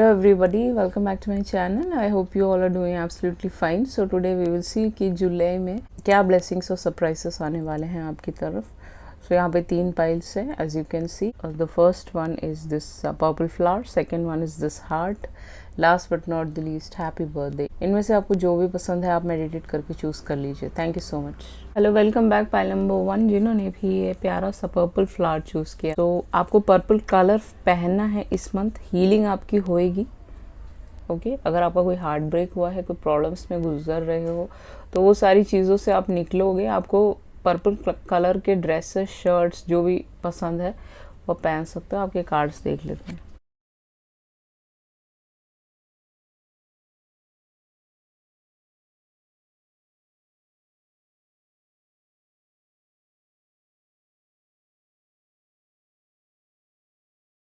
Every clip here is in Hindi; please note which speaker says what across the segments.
Speaker 1: Hello everybody, welcome back to my channel. I hope you all are doing absolutely fine. So today we will see कि जुलाई में क्या blessings और surprises आने वाले हैं आपकी तरफ. So यहाँ पे 3 piles है as you can see. The first one is this purple flower, second one is this heart, last but not the least happy birthday. इनमें से आपको जो भी पसंद है आप मेडिटेट करके चूज कर लीजिए. Thank you so much. Hello, welcome back. Pile number 1 जिन्होंने भी ये प्यारा सा पर्पल फ्लावर चूज किया, तो आपको पर्पल कलर पहनना है इस मंथ. हीलिंग आपकी होएगी. ओके अगर आपका कोई हार्ट ब्रेक हुआ है, कोई प्रॉब्लम्स में गुजर रहे हो, तो वो सारी चीज़ों से आप निकलोगे. आपको पर्पल कलर के ड्रेसेस, शर्ट्स जो भी पसंद है वो पहन सकते हो. आपके कार्ड्स देख लेते हैं.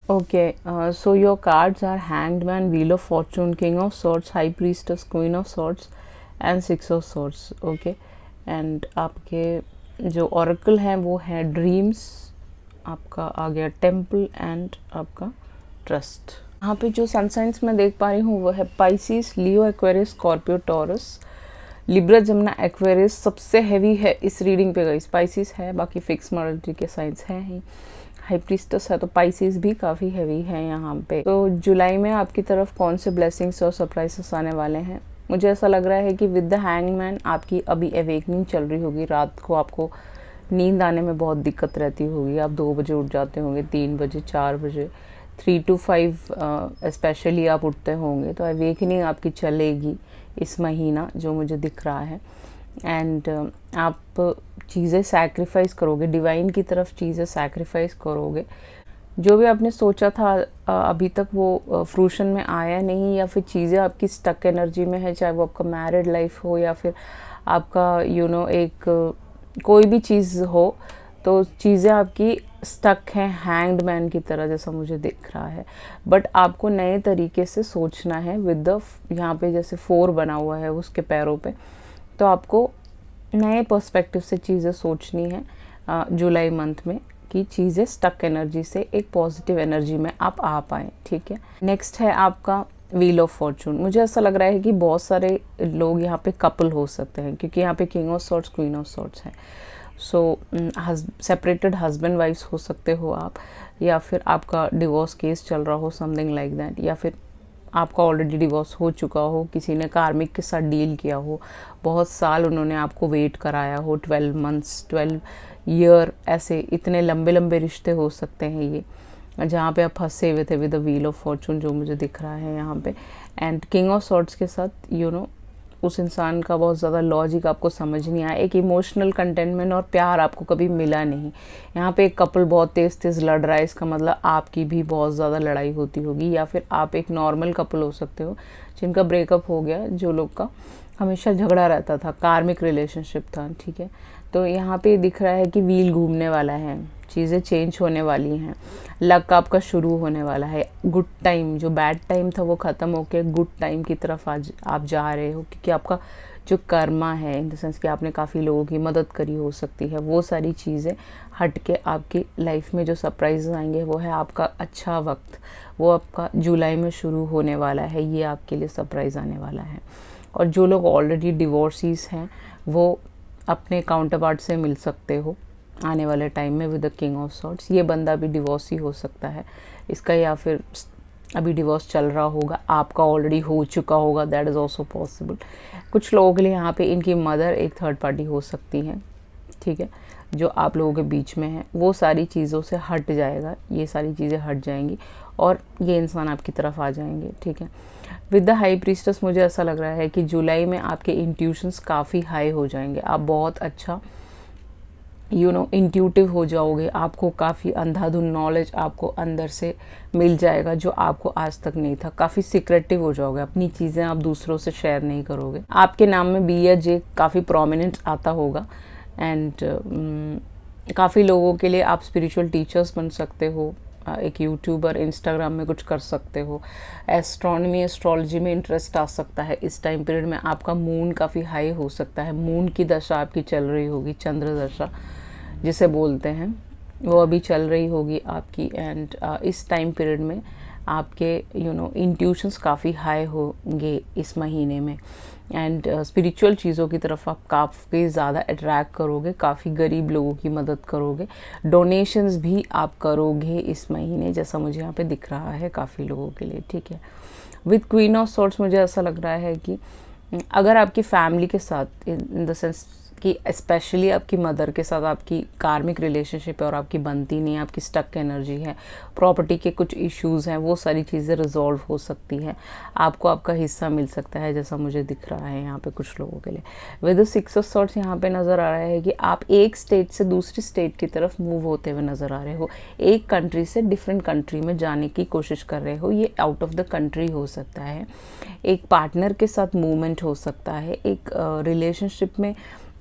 Speaker 1: Okay, so your cards are Hanged Man, Wheel of Fortune, King of Swords, High Priestess, Queen of Swords and Six of Swords. Okay, and आपके जो oracle हैं वो है Dreams, आपका आ गया Temple and आपका Trust. यहाँ पे जो सन साइंस मैं देख पा रही हूँ वो है Pisces, Leo, Aquarius, Scorpio, Taurus, Libra, Gemini, Aquarius. सबसे हैवी है इस रीडिंग पे गई स्पाइसिस है, बाकी फिक्स मॉडलिटी के साइंस हैं ही. हाई प्रीस्टस है तो पाइसिस भी काफ़ी हैवी है यहाँ पे. तो जुलाई में आपकी तरफ कौन से ब्लेसिंग्स और सरप्राइजेस आने वाले हैं? मुझे ऐसा लग रहा है कि विद द हैंगमैन आपकी अभी अवेकनिंग चल रही होगी. रात को आपको नींद आने में बहुत दिक्कत रहती होगी. आप 2 बजे उठ जाते होंगे, 3 बजे, 4 बजे, 3 to 5 स्पेशली आप उठते होंगे. तो अवेकनिंग आपकी चलेगी इस महीना जो मुझे दिख रहा है. एंड आप चीज़ें सैक्रिफाइस करोगे, डिवाइन की तरफ चीज़ें सैक्रिफाइस करोगे. जो भी आपने सोचा था अभी तक वो फ्रूशन में आया नहीं, या फिर चीज़ें आपकी स्टक एनर्जी में है, चाहे वो आपका मैरिड लाइफ हो या फिर आपका एक कोई भी चीज़ हो, तो चीज़ें आपकी स्टक हैं हैंग्ड मैन की तरह जैसा मुझे दिख रहा है. बट आपको नए तरीके से सोचना है. विद द यहाँ पे जैसे 4 बना हुआ है उसके पैरों पे, तो आपको नए पर्सपेक्टिव से चीज़ें सोचनी है जुलाई मंथ में, कि चीज़ें स्टक एनर्जी से एक पॉजिटिव एनर्जी में आप आ पाएँ. ठीक है. नेक्स्ट है आपका व्हील ऑफ फॉर्चून. मुझे ऐसा लग रहा है कि बहुत सारे लोग यहाँ पे कपल हो सकते हैं, क्योंकि यहाँ पे king of swords, queen of swords है. सो सेपरेटेड हस्बैंड वाइफ्स हो सकते हो आप, या फिर आपका डिवोर्स केस चल रहा हो, समथिंग लाइक दैट, या फिर आपका ऑलरेडी डिवोर्स हो चुका हो, किसी ने कार्मिक के साथ डील किया हो, बहुत साल उन्होंने आपको वेट कराया हो, 12 मंथ्स, 12 ईयर, ऐसे इतने लंबे लंबे रिश्ते हो सकते हैं ये, जहाँ पे आप फंसे हुए थे with the wheel of Fortune जो मुझे दिख रहा है यहाँ पे. एंड किंग ऑफ सॉर्ड्स के साथ उस इंसान का बहुत ज़्यादा लॉजिक आपको समझ नहीं आया. एक इमोशनल कंटेनमेंट और प्यार आपको कभी मिला नहीं. यहाँ पे एक कपल बहुत तेज़ तेज़ लड़ रहा है, इसका मतलब आपकी भी बहुत ज़्यादा लड़ाई होती होगी, या फिर आप एक नॉर्मल कपल हो सकते हो जिनका ब्रेकअप हो गया, जो लोग का हमेशा झगड़ा रहता था, कार्मिक रिलेशनशिप था. ठीक है. तो यहाँ पे दिख रहा है कि व्हील घूमने वाला है, चीज़ें चेंज होने वाली हैं, लक आपका शुरू होने वाला है. गुड टाइम, जो बैड टाइम था वो ख़त्म होकर गुड टाइम की तरफ आज आप जा रहे हो, क्योंकि आपका जो कर्मा है, इन द सेंस कि आपने काफ़ी लोगों की मदद करी हो सकती है, वो सारी चीज़ें हट के आपकी लाइफ में जो सरप्राइज आएंगे वो है आपका अच्छा वक्त. वो आपका जुलाई में शुरू होने वाला है, ये आपके लिए सरप्राइज़ आने वाला है. और जो लोग ऑलरेडी डिवोर्सीज हैं वो अपने काउंटर पार्ट से मिल सकते हो आने वाले टाइम में with the king of swords. ये बंदा भी डिवोर्सी हो सकता है इसका, या फिर अभी डिवोर्स चल रहा होगा, आपका ऑलरेडी हो चुका होगा, दैट इज़ ऑल्सो पॉसिबल. कुछ लोगों के लिए यहाँ पे इनकी मदर एक थर्ड पार्टी हो सकती है. ठीक है. जो आप लोगों के बीच में है वो सारी चीज़ों से हट जाएगा, ये सारी चीज़ें हट जाएंगी और ये इंसान आपकी तरफ आ जाएंगे. ठीक है. विद द हाई प्रीस्टस मुझे ऐसा लग रहा है कि जुलाई में आपके इंट्यूशंस काफ़ी हाई हो जाएंगे. आप बहुत अच्छा इंट्यूटिव हो जाओगे. आपको काफ़ी अंधाधुन नॉलेज आपको अंदर से मिल जाएगा जो आपको आज तक नहीं था. काफ़ी सीक्रेटिव हो जाओगे, अपनी चीज़ें आप दूसरों से शेयर नहीं करोगे. आपके नाम में बी या जे काफ़ी प्रोमिनेंट आता होगा. एंड काफ़ी लोगों के लिए आप स्पिरिचुअल टीचर्स बन सकते हो, एक यूट्यूबर, इंस्टाग्राम में कुछ कर सकते हो. एस्ट्रोनॉमी, एस्ट्रोलॉजी में इंटरेस्ट आ सकता है. इस टाइम पीरियड में आपका मून काफ़ी हाई हो सकता है. मून की दशा आपकी चल रही होगी, चंद्र दशा जिसे बोलते हैं, वो अभी चल रही होगी आपकी. एंड इस टाइम पीरियड में आपके इंट्यूशंस काफ़ी हाई होंगे इस महीने में, एंड स्पिरिचुअल चीज़ों की तरफ आप काफ़ी ज़्यादा अट्रैक्ट करोगे, काफ़ी गरीब लोगों की मदद करोगे, डोनेशंस भी आप करोगे इस महीने, जैसा मुझे यहाँ पे दिख रहा है काफ़ी लोगों के लिए, ठीक है। विद क्वीन ऑफ सॉर्ड्स मुझे ऐसा लग रहा है कि अगर आपकी फैमिली के साथ, इन द सेंस कि स्पेशली आपकी मदर के साथ आपकी कार्मिक रिलेशनशिप है और आपकी बनती नहीं है, आपकी स्टक एनर्जी है, प्रॉपर्टी के कुछ इश्यूज़ हैं, वो सारी चीज़ें रिजॉल्व हो सकती हैं, आपको आपका हिस्सा मिल सकता है, जैसा मुझे दिख रहा है यहाँ पे कुछ लोगों के लिए। विद द 6 ऑफ सॉर्ड्स यहाँ पे नज़र आ रहा है कि आप एक स्टेट से दूसरी स्टेट की तरफ मूव होते हुए नज़र आ रहे हो, एक कंट्री से डिफरेंट कंट्री में जाने की कोशिश कर रहे हो। ये आउट ऑफ द कंट्री हो सकता है, एक पार्टनर के साथ मूवमेंट हो सकता है, एक रिलेशनशिप में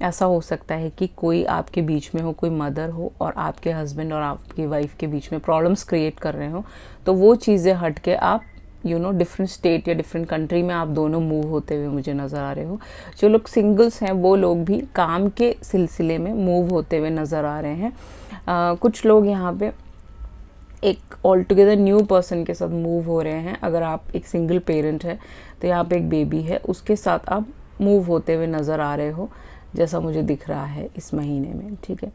Speaker 1: ऐसा हो सकता है कि कोई आपके बीच में हो, कोई मदर हो और आपके हस्बैंड और आपकी वाइफ के बीच में प्रॉब्लम्स क्रिएट कर रहे हो, तो वो चीज़ें हट के आप डिफरेंट स्टेट या डिफरेंट कंट्री में आप दोनों मूव होते हुए मुझे नज़र आ रहे हो। जो लोग सिंगल्स हैं वो लोग भी काम के सिलसिले में मूव होते हुए नज़र आ रहे हैं। कुछ लोग यहाँ पे एक ऑल टुगेदर न्यू पर्सन के साथ मूव हो रहे हैं। अगर आप एक सिंगल पेरेंट है तो यहाँ पे एक बेबी है, उसके साथ आप मूव होते हुए नज़र आ रहे हो, जैसा मुझे दिख रहा है इस महीने में, ठीक है।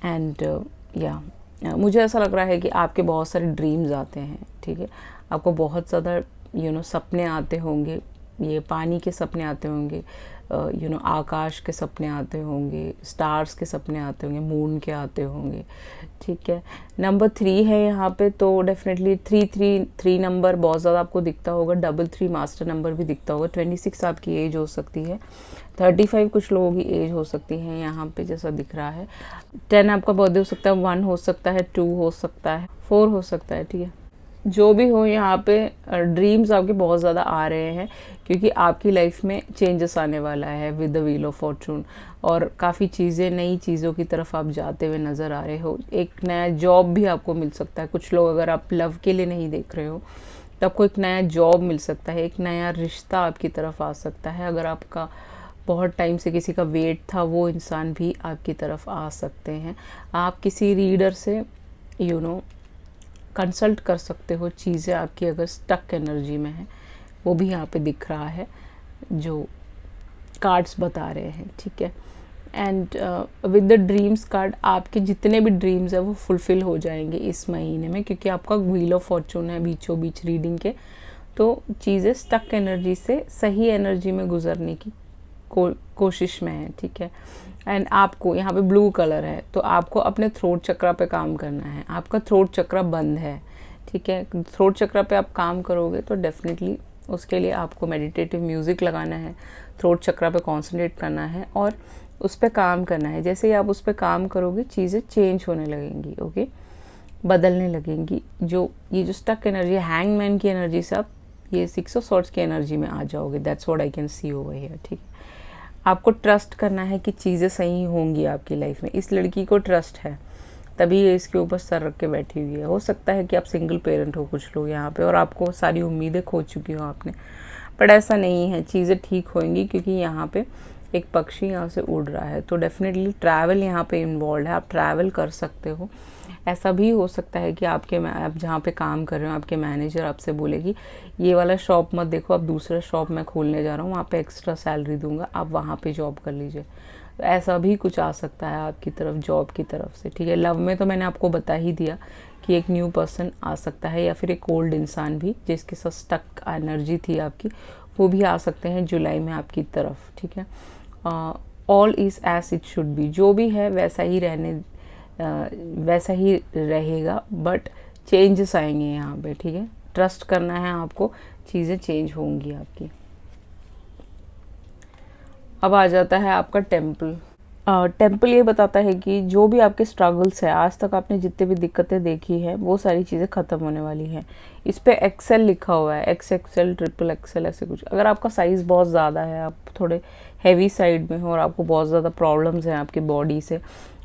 Speaker 1: एंड मुझे ऐसा लग रहा है कि आपके बहुत सारे ड्रीम्स आते हैं, ठीक है। आपको बहुत ज़्यादा सपने आते होंगे, ये पानी के सपने आते होंगे, आकाश के सपने आते होंगे, स्टार्स के सपने आते होंगे, मून के आते होंगे, ठीक है। नंबर 3 है यहाँ पे, तो डेफिनेटली 3 नंबर बहुत ज़्यादा आपको दिखता होगा, 3 मास्टर नंबर भी दिखता होगा। 26 आपकी एज हो सकती है, 35 कुछ लोगों की एज हो सकती है यहाँ पे, जैसा दिख रहा है। 10 आपका बर्थडे हो सकता है, 1 हो सकता है, 2 हो सकता है, 4 हो सकता है, ठीक है। जो भी हो, यहाँ पे ड्रीम्स आपके बहुत ज़्यादा आ रहे हैं, क्योंकि आपकी लाइफ में चेंजेस आने वाला है with the wheel of Fortune, और काफ़ी चीज़ें, नई चीज़ों की तरफ आप जाते हुए नज़र आ रहे हो। एक नया जॉब भी आपको मिल सकता है। कुछ लोग, अगर आप लव के लिए नहीं देख रहे हो तो आपको एक नया जॉब मिल सकता है, एक नया रिश्ता आपकी तरफ आ सकता है। अगर आपका बहुत टाइम से किसी का वेट था, वो इंसान भी आपकी तरफ आ सकते हैं। आप किसी रीडर से कंसल्ट कर सकते हो, चीज़ें आपकी अगर स्टक एनर्जी में है, वो भी यहाँ पे दिख रहा है, जो कार्ड्स बता रहे हैं, ठीक है। And with the dreams card, आपके जितने भी ड्रीम्स है वो फुलफिल हो जाएंगे इस महीने में, क्योंकि आपका व्हील ऑफ फॉर्चून है बीचों बीच रीडिंग के, तो चीज़ें स्टक एनर्जी से सही एनर्जी में गुजरने की कोशिश में है, ठीक है। एंड आपको यहाँ पे ब्लू कलर है, तो आपको अपने थ्रोट चक्रा पे काम करना है। आपका थ्रोट चक्रा बंद है, ठीक है। थ्रोट चक्रा पे आप काम करोगे तो डेफिनेटली उसके लिए आपको मेडिटेटिव म्यूज़िक लगाना है, थ्रोट चक्रा पे कॉन्सेंट्रेट करना है और उस पर काम करना है। जैसे ही आप उस पर काम करोगे, चीज़ें चेंज होने लगेंगी, ओके, बदलने लगेंगी। ये जो स्टक एनर्जी, हैंगमैन की एनर्जी से आप ये 6 ऑफ सॉर्ड्स की एनर्जी में आ जाओगे। That's what I can see over here, ठीक है। आपको ट्रस्ट करना है कि चीज़ें सही होंगी आपकी लाइफ में। इस लड़की को ट्रस्ट है, तभी ये इसके ऊपर सर रख के बैठी हुई है। हो सकता है कि आप सिंगल पेरेंट हो कुछ लोग यहाँ पे, और आपको सारी उम्मीदें खो चुकी हो आपने, बट ऐसा नहीं है, चीज़ें ठीक होंगी, क्योंकि यहाँ पे एक पक्षी यहाँ से उड़ रहा है। तो डेफिनेटली ट्रैवल यहाँ पे इन्वॉल्व है, आप ट्रैवल कर सकते हो। ऐसा भी हो सकता है कि आप जहाँ पे काम कर रहे हो, आपके मैनेजर आपसे बोले कि ये वाला शॉप मत देखो, आप दूसरा शॉप मैं खोलने जा रहा हूँ, वहाँ पे एक्स्ट्रा सैलरी दूंगा, आप वहाँ पे जॉब कर लीजिए। तो ऐसा भी कुछ आ सकता है आपकी तरफ, जॉब की तरफ से, ठीक है। लव में तो मैंने आपको बता ही दिया कि एक न्यू पर्सन आ सकता है, या फिर एक ओल्ड इंसान भी जिसके साथ स्टक एनर्जी थी आपकी, वो भी आ सकते हैं जुलाई में आपकी तरफ, ठीक है। All is as it should be, जो भी है वैसा ही रहेगा, बट चेंजेस आएंगे यहाँ पे, ठीक है। ट्रस्ट करना है आपको, चीज़ें चेंज होंगी आपकी। अब आ जाता है आपका टेम्पल। टेम्पल ये बताता है कि जो भी आपके स्ट्रगल्स है, आज तक आपने जितने भी दिक्कतें देखी हैं, वो सारी चीज़ें ख़त्म होने वाली हैं। इस पे एक्सेल लिखा हुआ है, XXL, XXL ऐसे कुछ। अगर आपका साइज़ बहुत ज़्यादा है, आप थोड़े हैवी साइड में हो और आपको बहुत ज़्यादा प्रॉब्लम्स हैं आपकी बॉडी से,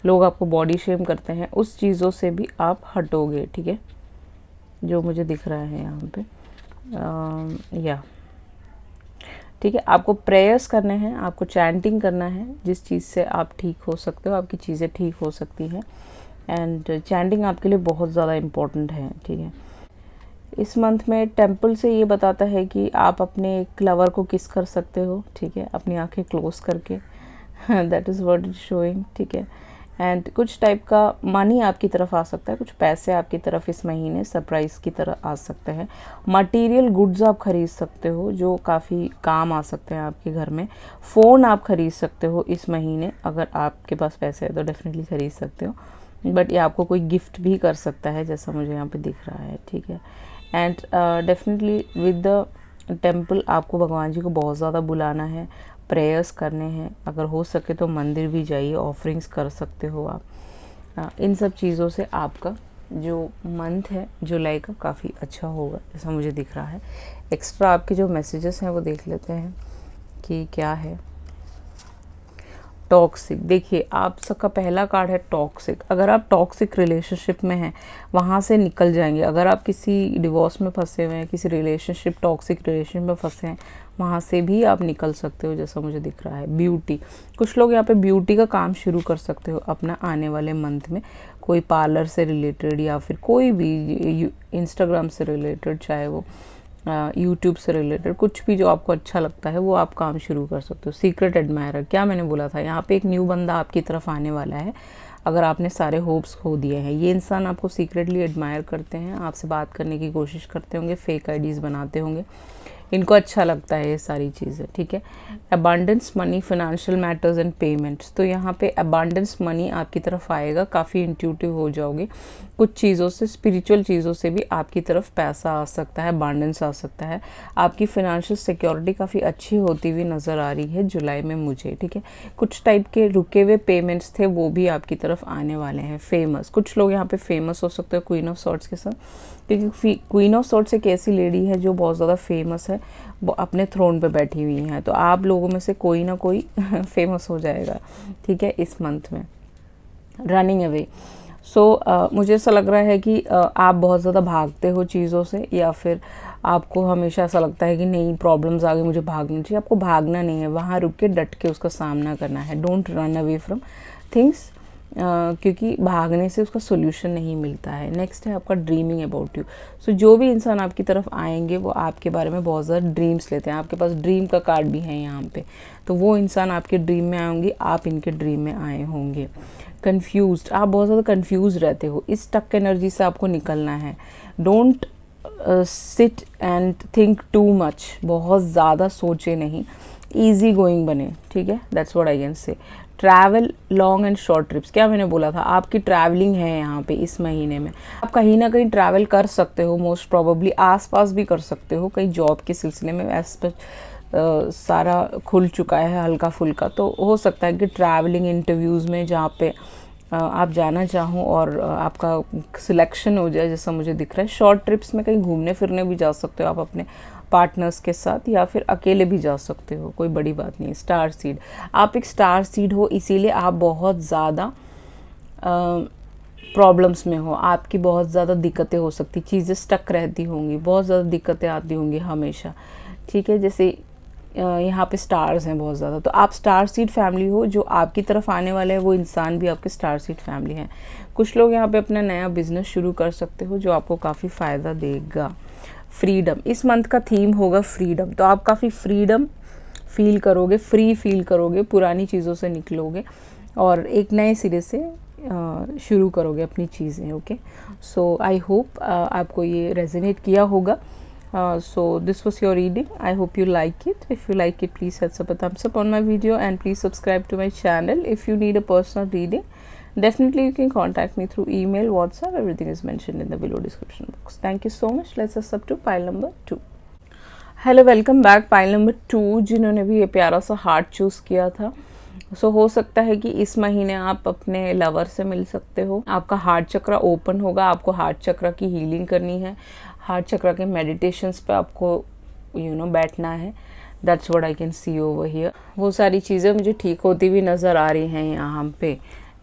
Speaker 1: लोग आपको बॉडी शेम करते हैं, उस चीज़ों से भी आप हटोगे, ठीक है, जो मुझे दिख रहा है यहाँ पे। ठीक है, आपको प्रेयर्स करने हैं, आपको चैंटिंग करना है, जिस चीज़ से आप ठीक हो सकते हो, आपकी चीज़ें ठीक हो सकती हैं। एंड चैंटिंग आपके लिए बहुत ज़्यादा इम्पोर्टेंट है, ठीक है। इस मंथ में टेम्पल से ये बताता है कि आप अपने एक लवर को किस कर सकते हो, ठीक है, अपनी आंखें क्लोज करके। That is what is showing, ठीक है। एंड कुछ टाइप का मनी आपकी तरफ आ सकता है, कुछ पैसे आपकी तरफ इस महीने सरप्राइज़ की तरह आ सकते हैं। मटेरियल गुड्स आप खरीद सकते हो जो काफ़ी काम आ सकते हैं आपके घर में। फ़ोन आप खरीद सकते हो इस महीने, अगर आपके पास पैसे है तो डेफिनेटली खरीद सकते हो। बट ये आपको कोई गिफ्ट भी कर सकता है, जैसा मुझे यहाँ पे दिख रहा है, ठीक है। And definitely with the temple आपको भगवान जी को बहुत ज़्यादा बुलाना है, प्रेयर्स करने हैं, अगर हो सके तो मंदिर भी जाइए, ऑफरिंग्स कर सकते हो आप। इन सब चीज़ों से आपका जो मंथ है जुलाई का काफ़ी अच्छा होगा, ऐसा मुझे दिख रहा है। एक्स्ट्रा आपके जो मैसेजेस हैं वो देख लेते हैं कि क्या है। टॉक्सिक, देखिए आप सबका पहला कार्ड है टॉक्सिक। अगर आप टॉक्सिक रिलेशनशिप में हैं वहाँ से निकल जाएंगे। अगर आप किसी डिवोर्स में फंसे हुए हैं, किसी रिलेशनशिप टॉक्सिक रिलेशन में फंसे हैं, वहाँ से भी आप निकल सकते हो, जैसा मुझे दिख रहा है। ब्यूटी, कुछ लोग यहाँ पे ब्यूटी का काम शुरू कर सकते हो अपना आने वाले मंथ में। कोई पार्लर से रिलेटेड या फिर कोई भी इंस्टाग्राम से रिलेटेड, चाहे वो यूट्यूब से रिलेटेड, कुछ भी जो आपको अच्छा लगता है वो आप काम शुरू कर सकते हो। सीक्रेट एडमायरर, क्या मैंने बोला था, यहाँ पे एक न्यू बंदा आपकी तरफ आने वाला है। अगर आपने सारे होप्स खो दिए हैं, ये इंसान आपको सीक्रेटली एडमायर करते हैं, आपसे बात करने की कोशिश करते होंगे, फेक आईडीज़ बनाते होंगे, इनको अच्छा लगता है ये सारी चीज़ें, ठीक है। Abundance money, financial matters and payments, तो यहाँ पे अबांडेंस मनी आपकी तरफ आएगा, काफ़ी इंट्यूटिव हो जाओगे। कुछ चीज़ों से, स्पिरिचुअल चीज़ों से भी आपकी तरफ पैसा आ सकता है, अबांडेंस आ सकता है। आपकी फाइनेंशियल सिक्योरिटी काफ़ी अच्छी होती हुई नज़र आ रही है जुलाई में मुझे, ठीक है। कुछ टाइप के रुके हुए पेमेंट्स थे वो भी आपकी तरफ आने वाले हैं। फेमस, कुछ लोग यहाँ पे फेमस हो सकते हैं क्वीन ऑफ सॉर्ड्स के साथ, क्योंकि क्वीन ऑफ सॉर्ड्स एक ऐसी लेडी है जो बहुत ज़्यादा फेमस है, वो अपने थ्रोन पे बैठी हुई हैं, तो आप लोगों में से कोई ना कोई फेमस हो जाएगा, ठीक है, इस मंथ में। रनिंग अवे, सो मुझे ऐसा लग रहा है कि आप बहुत ज़्यादा भागते हो चीज़ों से, या फिर आपको हमेशा ऐसा लगता है कि नहीं प्रॉब्लम्स आ गई मुझे भागना चाहिए। आपको भागना नहीं है, वहाँ रुक के डट के उसका सामना करना है। Don't run away from things, क्योंकि भागने से उसका सोल्यूशन नहीं मिलता है। नेक्स्ट है आपका ड्रीमिंग अबाउट यू। सो जो भी इंसान आपकी तरफ आएंगे वो आपके बारे में बहुत ज़्यादा ड्रीम्स लेते हैं। आपके पास ड्रीम का कार्ड भी है यहाँ पे, तो वो इंसान आपके ड्रीम में आए होंगे, आप इनके ड्रीम में आए होंगे। कन्फ्यूज्ड, आप बहुत ज़्यादा कन्फ्यूज रहते हो, इस स्टक एनर्जी से आपको निकलना है। Don't sit and think too much, बहुत ज़्यादा सोचे नहीं, ईजी गोइंग बने, ठीक है, that's what I can say. Travel long and short trips, क्या मैंने बोला था, आपकी ट्रैवलिंग है यहाँ पे इस महीने में। आप कहीं ना कहीं ट्रैवल कर सकते हो, मोस्ट प्रोबेबली आसपास भी कर सकते हो, कहीं जॉब के सिलसिले में। वैसे सारा खुल चुका है हल्का फुल्का, तो हो सकता है कि ट्रैवलिंग इंटरव्यूज़ में जहाँ पे आप जाना चाहो और आपका सिलेक्शन हो जाए, जैसा मुझे दिख रहा है। शॉर्ट ट्रिप्स में कहीं घूमने फिरने भी जा सकते हो आप अपने पार्टनर्स के साथ, या फिर अकेले भी जा सकते हो, कोई बड़ी बात नहीं। स्टार सीड, आप एक स्टार सीड हो, इसीलिए आप बहुत ज़्यादा प्रॉब्लम्स में हो, आपकी बहुत ज़्यादा दिक्कतें हो सकती, चीज़ें स्टक रहती होंगी, बहुत ज़्यादा दिक्कतें आती होंगी हमेशा, ठीक है। जैसे यहाँ पे स्टार्स हैं बहुत ज़्यादा, तो आप स्टार सीड फैमिली हो, जो आपकी तरफ आने वाले हैं वो इंसान भी आपके स्टार सीड फैमिली हैं। कुछ लोग यहाँ पे अपना नया बिजनेस शुरू कर सकते हो जो आपको काफ़ी फ़ायदा देगा। फ्रीडम, इस मंथ का थीम होगा फ्रीडम, तो आप काफ़ी फ्रीडम फील करोगे, फ्री फील करोगे, पुरानी चीज़ों से निकलोगे और एक नए सिरे से शुरू करोगे अपनी चीज़ें, ओके। सो आई होप आपको ये रेजोनेट किया होगा। So this was your reading. I hope you like it. If you like it, please hit a thumbs up on my video and please subscribe to my channel. If you need a personal reading, definitely you can contact me through email, WhatsApp. Everything is mentioned in the below description box. Thank you so much. Let's us up to pile number 2. Hello, welcome back. Pile number 2 जिन्होंने भी ये प्यारा सा हार्ट चूज़ किया था, सो हो सकता है कि इस महीने आप अपने लवर से मिल सकते हो। आपका हार्ट चक्र ओपन होगा, आपको हार्ट चक्र की हीलिंग करनी है, हार्ट चक्र के मेडिटेशंस पे आपको बैठना है। That's what I can see over here. वो सारी चीज़ें मुझे ठीक होती हुई नज़र आ रही हैं यहाँ पे,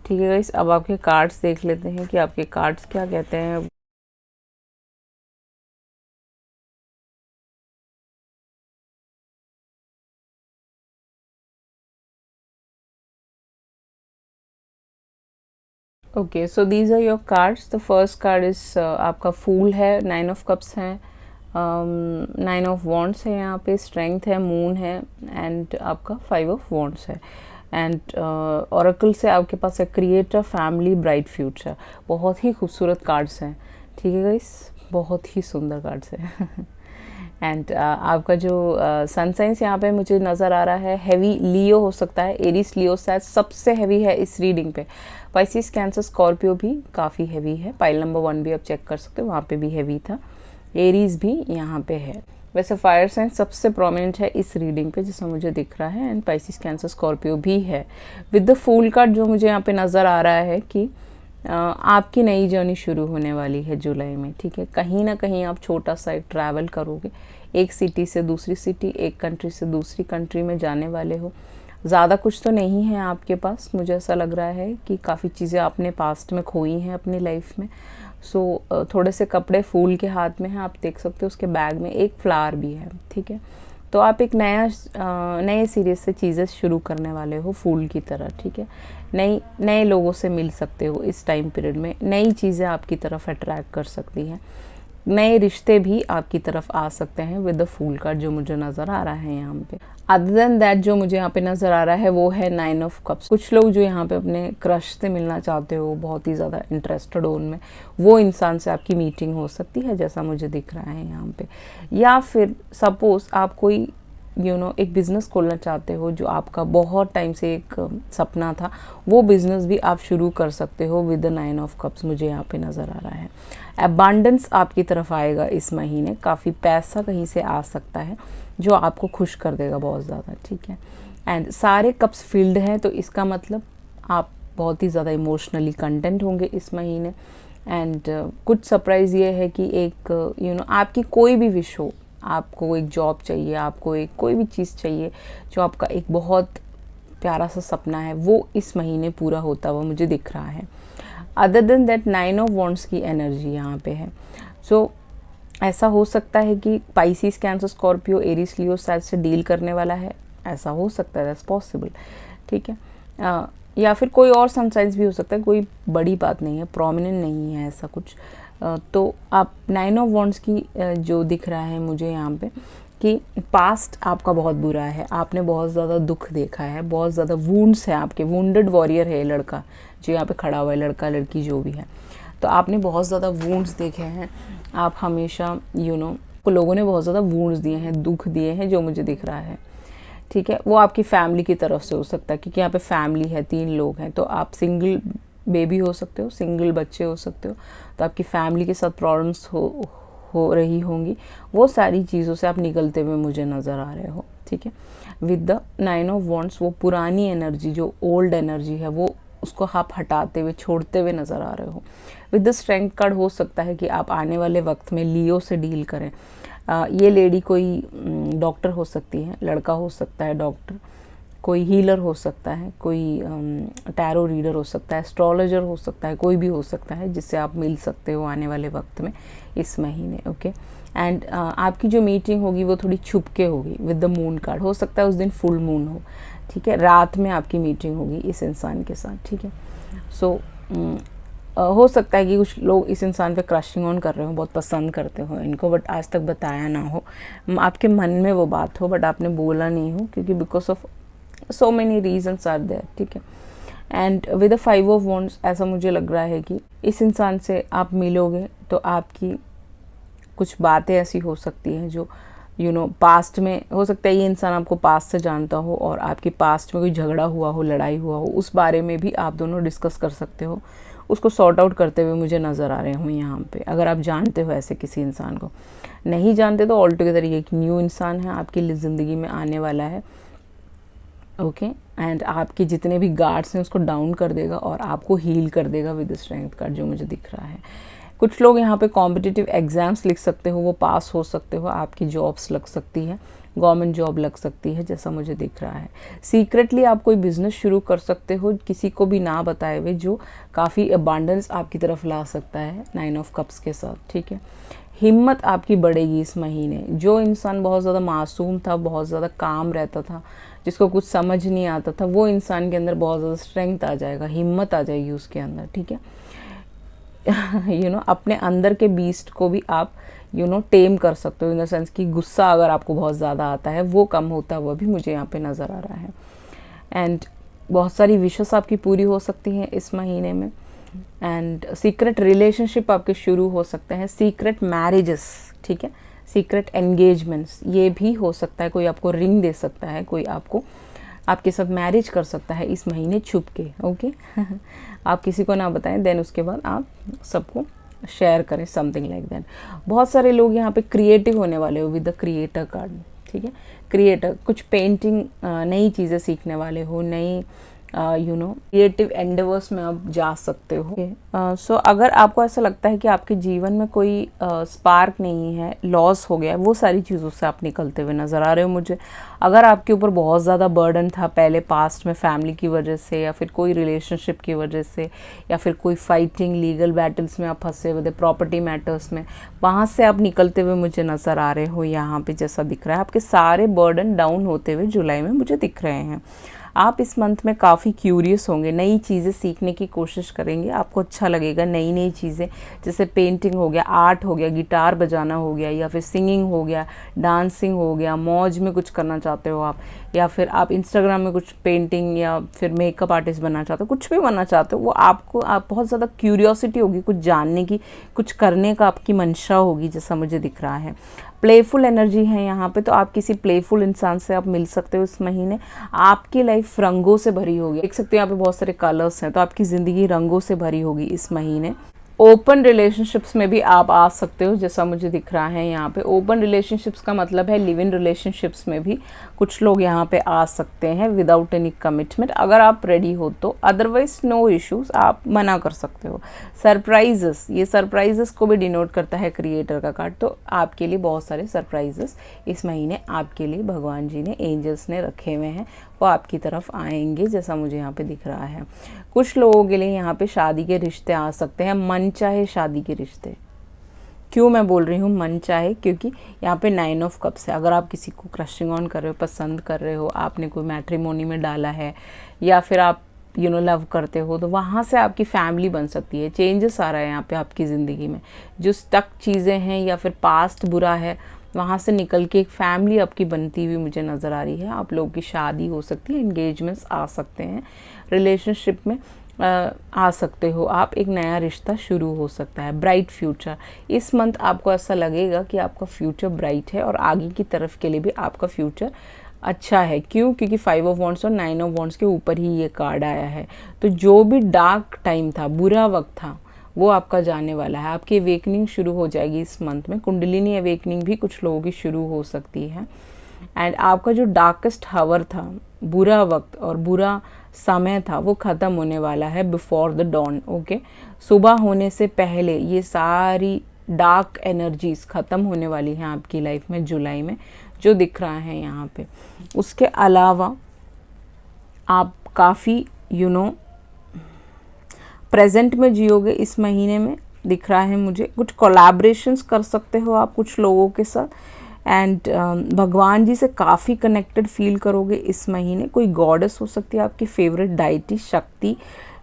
Speaker 1: ठीक है गाइस। अब आपके कार्ड्स देख लेते हैं कि आपके कार्ड्स क्या कहते हैं। Okay, so these are your cards. The first card is आपका फूल है, 9 ऑफ कप्स है, 9 ऑफ वॉन्ड्स है, यहाँ पे स्ट्रेंथ है, मून है, एंड आपका 5 ऑफ वॉन्ड्स है। एंड ऑरेकल से आपके पास है create a family bright future. बहुत ही खूबसूरत कार्ड्स हैं, ठीक है गाइस, बहुत ही सुंदर कार्ड्स हैं। एंड आपका जो सन साइंस यहाँ पे मुझे नज़र आ रहा है हैवी लियो हो सकता है, एरीज लियो शायद सबसे हैवी है इस रीडिंग पे। पाइसिस कैंसर स्कॉर्पियो भी काफ़ी हैवी है, पाइल नंबर 1 भी आप चेक कर सकते हो, वहाँ पे भी हैवी था, एरीज भी यहाँ पे है। वैसे फायर साइन सबसे प्रोमिनेंट है इस रीडिंग पे जैसा मुझे दिख रहा है, एंड पाइसिस कैंसर स्कॉर्पियो भी है। विद द फूल कार्ड जो मुझे यहाँ पे नज़र आ रहा है कि आपकी नई जर्नी शुरू होने वाली है जुलाई में, ठीक है। कहीं ना कहीं आप छोटा सा एक ट्रैवल करोगे, एक सिटी से दूसरी सिटी, एक कंट्री से दूसरी कंट्री में जाने वाले हो। ज़्यादा कुछ तो नहीं है आपके पास, मुझे ऐसा लग रहा है कि काफ़ी चीज़ें आपने पास्ट में खोई हैं अपनी लाइफ में। सो थोड़े से कपड़े फूल के हाथ में हैं, आप देख सकते हो उसके बैग में एक फ्लावर भी है, ठीक है। तो आप एक नए सीरीज से चीज़ें शुरू करने वाले हो फूल की तरह, ठीक है। नए लोगों से मिल सकते हो इस टाइम पीरियड में, नई चीज़ें आपकी तरफ अट्रैक्ट कर सकती हैं, नए रिश्ते भी आपकी तरफ आ सकते हैं विद द फूल कार्ड जो मुझे नज़र आ रहा है यहाँ पे। अदर देन दैट जो मुझे यहाँ पे नज़र आ रहा है वो है 9 ऑफ कप्स। कुछ लोग जो यहाँ पे अपने क्रश से मिलना चाहते हो, बहुत ही ज़्यादा इंटरेस्टेड हो उनमें, वो इंसान से आपकी मीटिंग हो सकती है जैसा मुझे दिख रहा है यहाँ पे। या फिर सपोज आप कोई एक बिज़नेस खोलना चाहते हो जो आपका बहुत टाइम से एक सपना था, वो बिज़नेस भी आप शुरू कर सकते हो विद द 9 ऑफ कप्स मुझे यहाँ पे नज़र आ रहा है। अबांडेंस आपकी तरफ आएगा इस महीने, काफ़ी पैसा कहीं से आ सकता है जो आपको खुश कर देगा बहुत ज़्यादा, ठीक है। एंड सारे कप्स फील्ड हैं, तो इसका मतलब आप बहुत ही ज़्यादा इमोशनली कंटेंट होंगे इस महीने। एंड कुछ सरप्राइज़ ये है कि एक आपकी कोई भी विश हो, आपको एक जॉब चाहिए, आपको एक कोई भी चीज़ चाहिए जो आपका एक बहुत प्यारा सा सपना है, वो इस महीने पूरा होता हुआ मुझे दिख रहा है। Other than that 9 of wands की एनर्जी यहाँ पे है। सो ऐसा हो सकता है कि Pisces Cancer Scorpio Aries Leo शायद से डील करने वाला है, ऐसा हो सकता है, दैट्स पॉसिबल, ठीक है। या फिर कोई और सनसाइंस भी हो सकता है, कोई बड़ी बात नहीं है, प्रोमिनेंट नहीं है ऐसा कुछ। तो आप 9 ऑफ वॉन्ड्स की जो दिख रहा है मुझे यहाँ पे कि पास्ट आपका बहुत बुरा है, आपने बहुत ज़्यादा दुख देखा है, बहुत ज़्यादा वुंड्स है आपके, वुंडेड वॉरियर है लड़का जो यहाँ पे खड़ा हुआ है, लड़का लड़की जो भी है, तो आपने बहुत ज़्यादा वुंड्स देखे हैं। आप हमेशा लोगों ने बहुत ज़्यादा वुंड्स दिए हैं, दुख दिए हैं जो मुझे दिख रहा है, ठीक है। वो आपकी फैमिली की तरफ से हो सकता है क्योंकि यहाँ पे फैमिली है, 3 लोग हैं, तो आप सिंगल बेबी हो सकते हो, सिंगल बच्चे हो सकते हो, तो आपकी फैमिली के साथ प्रॉब्लम्स हो रही होंगी, वो सारी चीज़ों से आप निकलते हुए मुझे नज़र आ रहे हो, ठीक है। विद द 9 ऑफ वॉन्ड्स वो पुरानी एनर्जी जो ओल्ड एनर्जी है वो उसको आप हटाते हुए छोड़ते हुए नज़र आ रहे हो। विद द स्ट्रेंथ कार्ड हो सकता है कि आप आने वाले वक्त में लियो से डील करें। ये लेडी कोई डॉक्टर हो सकती है, लड़का हो सकता है डॉक्टर, कोई हीलर हो सकता है, कोई टैरो रीडर हो सकता है, एस्ट्रोलॉजर हो सकता है, कोई भी हो सकता है जिससे आप मिल सकते हो आने वाले वक्त में इस महीने, ओके। एंड आपकी जो मीटिंग होगी वो थोड़ी छुप के होगी विद द मून कार्ड, हो सकता है उस दिन फुल मून हो, ठीक है, रात में आपकी मीटिंग होगी इस इंसान के साथ, ठीक है। सो हो सकता है कि कुछ लोग इस इंसान पे क्रशिंग ऑन कर रहे हो, बहुत पसंद करते हो इनको, बट आज तक बताया ना हो, आपके मन में वो बात हो बट आपने बोला नहीं हो क्योंकि because of so many reasons are there, ठीक है। And with the 5 of wands ऐसा मुझे लग रहा है कि इस इंसान से आप मिलोगे तो आपकी कुछ बातें ऐसी हो सकती हैं जो पास्ट में हो सकता है ये इंसान आपको पास्ट से जानता हो और आपके पास्ट में कोई झगड़ा हुआ हो, लड़ाई हुआ हो, उस बारे में भी आप दोनों डिस्कस कर सकते हो, उसको सॉर्ट आउट करते हुए मुझे नज़र आ रहे हो यहाँ पे। अगर आप जानते हो ऐसे किसी इंसान को, नहीं जानते तो ऑल टुगेदर ये एक न्यू इंसान है आपकी ज़िंदगी में आने वाला है, ओके। एंड आपके जितने भी गार्ड्स हैं उसको डाउन कर देगा और आपको हील कर देगा विद स्ट्रेंथ कार्ड जो मुझे दिख रहा है। कुछ लोग यहाँ पे कॉम्पिटिटिव एग्जाम्स लिख सकते हो, वो पास हो सकते हो, आपकी जॉब्स लग सकती है, गवर्नमेंट जॉब लग सकती है जैसा मुझे दिख रहा है। सीक्रेटली आप कोई बिजनेस शुरू कर सकते हो किसी को भी ना बताए हुए, जो काफ़ी अबांडेंस आपकी तरफ ला सकता है 9 ऑफ कप्स के साथ, ठीक है। हिम्मत आपकी बढ़ेगी इस महीने। जो इंसान बहुत ज़्यादा मासूम था, बहुत ज़्यादा काम रहता था, जिसको कुछ समझ नहीं आता था, वो इंसान के अंदर बहुत ज़्यादा स्ट्रेंथ आ जाएगा, हिम्मत आ जाएगी उसके अंदर, ठीक है। अपने अंदर के बीस्ट को भी आप टेम कर सकते हो, इन द सेंस कि गुस्सा अगर आपको बहुत ज़्यादा आता है वो कम होता हुआ भी मुझे यहाँ पे नज़र आ रहा है। एंड बहुत सारी विशेस आपकी पूरी हो सकती हैं इस महीने में। एंड सीक्रेट रिलेशनशिप आपके शुरू हो सकते हैं, सीक्रेट मैरिजेस, ठीक है, सीक्रेट एंगेजमेंट्स, ये भी हो सकता है। कोई आपको रिंग दे सकता है, कोई आपके साथ मैरिज कर सकता है इस महीने छुप के, ओके। आप किसी को ना बताएं, देन उसके बाद आप सबको शेयर करें, समथिंग लाइक दैट। बहुत सारे लोग यहाँ पे क्रिएटिव होने वाले हो विद द क्रिएटर कार्ड, ठीक है। क्रिएटर, कुछ पेंटिंग, नई चीज़ें सीखने वाले हो, नई क्रिएटिव एंडेवर्स में आप जा सकते हो। सो अगर आपको ऐसा लगता है कि आपके जीवन में कोई स्पार्क नहीं है, लॉस हो गया, वो सारी चीज़ों से आप निकलते हुए नज़र आ रहे हो मुझे। अगर आपके ऊपर बहुत ज़्यादा बर्डन था पहले पास्ट में, फैमिली की वजह से या फिर कोई रिलेशनशिप की वजह से, या फिर कोई फाइटिंग लीगल बैटल्स में आप फंसे हुए थे, प्रॉपर्टी मैटर्स में, वहाँ से आप निकलते हुए मुझे नज़र आ रहे हो। यहाँ पे जैसा दिख रहा है आपके सारे बर्डन डाउन होते हुए जुलाई में मुझे दिख रहे हैं। आप इस मंथ में काफ़ी क्यूरियस होंगे, नई चीज़ें सीखने की कोशिश करेंगे, आपको अच्छा लगेगा। नई नई चीज़ें जैसे पेंटिंग हो गया, आर्ट हो गया, गिटार बजाना हो गया, या फिर सिंगिंग हो गया, डांसिंग हो गया, मौज में कुछ करना चाहते हो आप, या फिर आप इंस्टाग्राम में कुछ पेंटिंग या फिर मेकअप आर्टिस्ट बनना चाहते हो, कुछ भी बनना चाहते हो, वो आप बहुत ज़्यादा क्यूरियोसिटी होगी, कुछ जानने की, कुछ करने का आपकी मंशा होगी, जैसा मुझे दिख रहा है। प्लेफुल एनर्जी है यहाँ पे, तो आप किसी प्लेफुल इंसान से आप मिल सकते हो इस महीने। आपकी लाइफ रंगों से भरी होगी, देख सकते हो यहाँ पे बहुत सारे कलर्स हैं, तो आपकी ज़िंदगी रंगों से भरी होगी इस महीने। ओपन रिलेशनशिप्स में भी आप आ सकते हो, जैसा मुझे दिख रहा है यहाँ पे। ओपन रिलेशनशिप्स का मतलब है लिव इन रिलेशनशिप्स में भी कुछ लोग यहाँ पे आ सकते हैं विदाउट एनी कमिटमेंट, अगर आप रेडी हो तो। अदरवाइज नो इश्यूज, आप मना कर सकते हो। सरप्राइजेस, ये सरप्राइजेस को भी डिनोट करता है क्रिएटर का कार्ड, तो आपके लिए बहुत सारे सरप्राइजेस इस महीने आपके लिए भगवान जी ने, एंजल्स ने रखे हुए हैं, वो आपकी तरफ आएंगे, जैसा मुझे यहाँ पे दिख रहा है। कुछ लोगों के लिए यहाँ पे शादी के रिश्ते आ सकते हैं, मन चाहे शादी के रिश्ते। क्यों मैं बोल रही हूँ मन चाहे, क्योंकि यहाँ पे 9 ऑफ कप्स है। अगर आप किसी को क्रशिंग ऑन कर रहे हो, पसंद कर रहे हो, आपने कोई मैट्रिमोनी में डाला है, या फिर आप लव करते हो, तो वहाँ से आपकी फैमिली बन सकती है। चेंजेस आ रहा है यहाँ पे आपकी ज़िंदगी में, जो स्टक चीज़ें हैं या फिर पास्ट बुरा है, वहाँ से निकल के एक फैमिली आपकी बनती हुई मुझे नज़र आ रही है। आप लोगों की शादी हो सकती है, एंगेजमेंट्स आ सकते हैं, रिलेशनशिप में आ सकते हो आप, एक नया रिश्ता शुरू हो सकता है। ब्राइट फ्यूचर, इस मंथ आपको ऐसा लगेगा कि आपका फ्यूचर ब्राइट है और आगे की तरफ के लिए भी आपका फ्यूचर अच्छा है। क्यों? क्योंकि 5 ऑफ वॉन्ड्स और 9 ऑफ वॉन्ड्स के ऊपर ही ये कार्ड आया है। तो जो भी डार्क टाइम था, बुरा वक्त था, वो आपका जाने वाला है। आपकी अवेकनिंग शुरू हो जाएगी इस मंथ में। कुंडलिनी अवेकनिंग भी कुछ लोगों की शुरू हो सकती है। एंड आपका जो डार्केस्ट हावर था, बुरा वक्त और बुरा समय था, वो ख़त्म होने वाला है बिफोर द डॉन, ओके। सुबह होने से पहले ये सारी डार्क एनर्जीज ख़त्म होने वाली हैं आपकी लाइफ में जुलाई में, जो दिख रहा है यहाँ पे। उसके अलावा आप काफ़ी प्रेजेंट में जियोगे इस महीने में, दिख रहा है मुझे। कुछ कोलैबोरेशंस कर सकते हो आप कुछ लोगों के साथ। एंड भगवान जी से काफ़ी कनेक्टेड फील करोगे इस महीने। कोई गॉडेस हो सकती है आपकी फेवरेट डाइटी, शक्ति,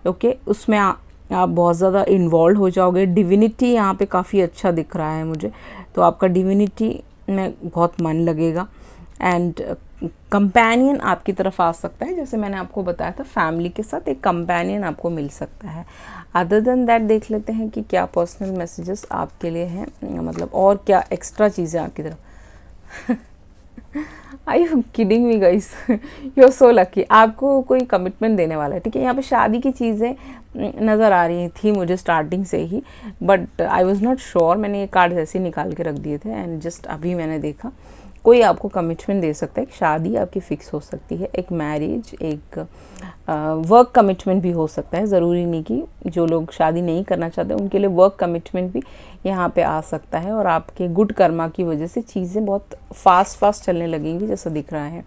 Speaker 1: ओके, उसमें आप बहुत ज़्यादा इन्वॉल्व हो जाओगे। डिविनिटी यहाँ पे काफ़ी अच्छा दिख रहा है मुझे, तो आपका डिविनिटी में बहुत मन लगेगा। एंड कंपेनियन आपकी तरफ आ सकता है, जैसे मैंने आपको बताया था, फैमिली के साथ एक कंपेनियन आपको मिल सकता है। अदर देन दैट देख लेते हैं कि क्या पर्सनल मैसेजेस आपके लिए हैं, मतलब और क्या एक्स्ट्रा चीज़ें आपकी तरफ। I am kidding me guys, you are so lucky. आपको कोई कमिटमेंट देने वाला है, ठीक है। यहाँ पे शादी की चीज़ें नज़र आ रही थी मुझे स्टार्टिंग से ही, but I was not sure. मैंने ये कार्ड ऐसे ही निकाल के रख दिए थे एंड जस्ट अभी मैंने देखा कोई आपको कमिटमेंट दे सकता है। शादी आपकी फ़िक्स हो सकती है, एक मैरिज, एक वर्क कमिटमेंट भी हो सकता है। ज़रूरी नहीं कि जो लोग शादी नहीं करना चाहते उनके लिए वर्क कमिटमेंट भी यहाँ पे आ सकता है। और आपके गुड कर्मा की वजह से चीज़ें बहुत फास्ट चलने लगेंगी, जैसा दिख रहा है।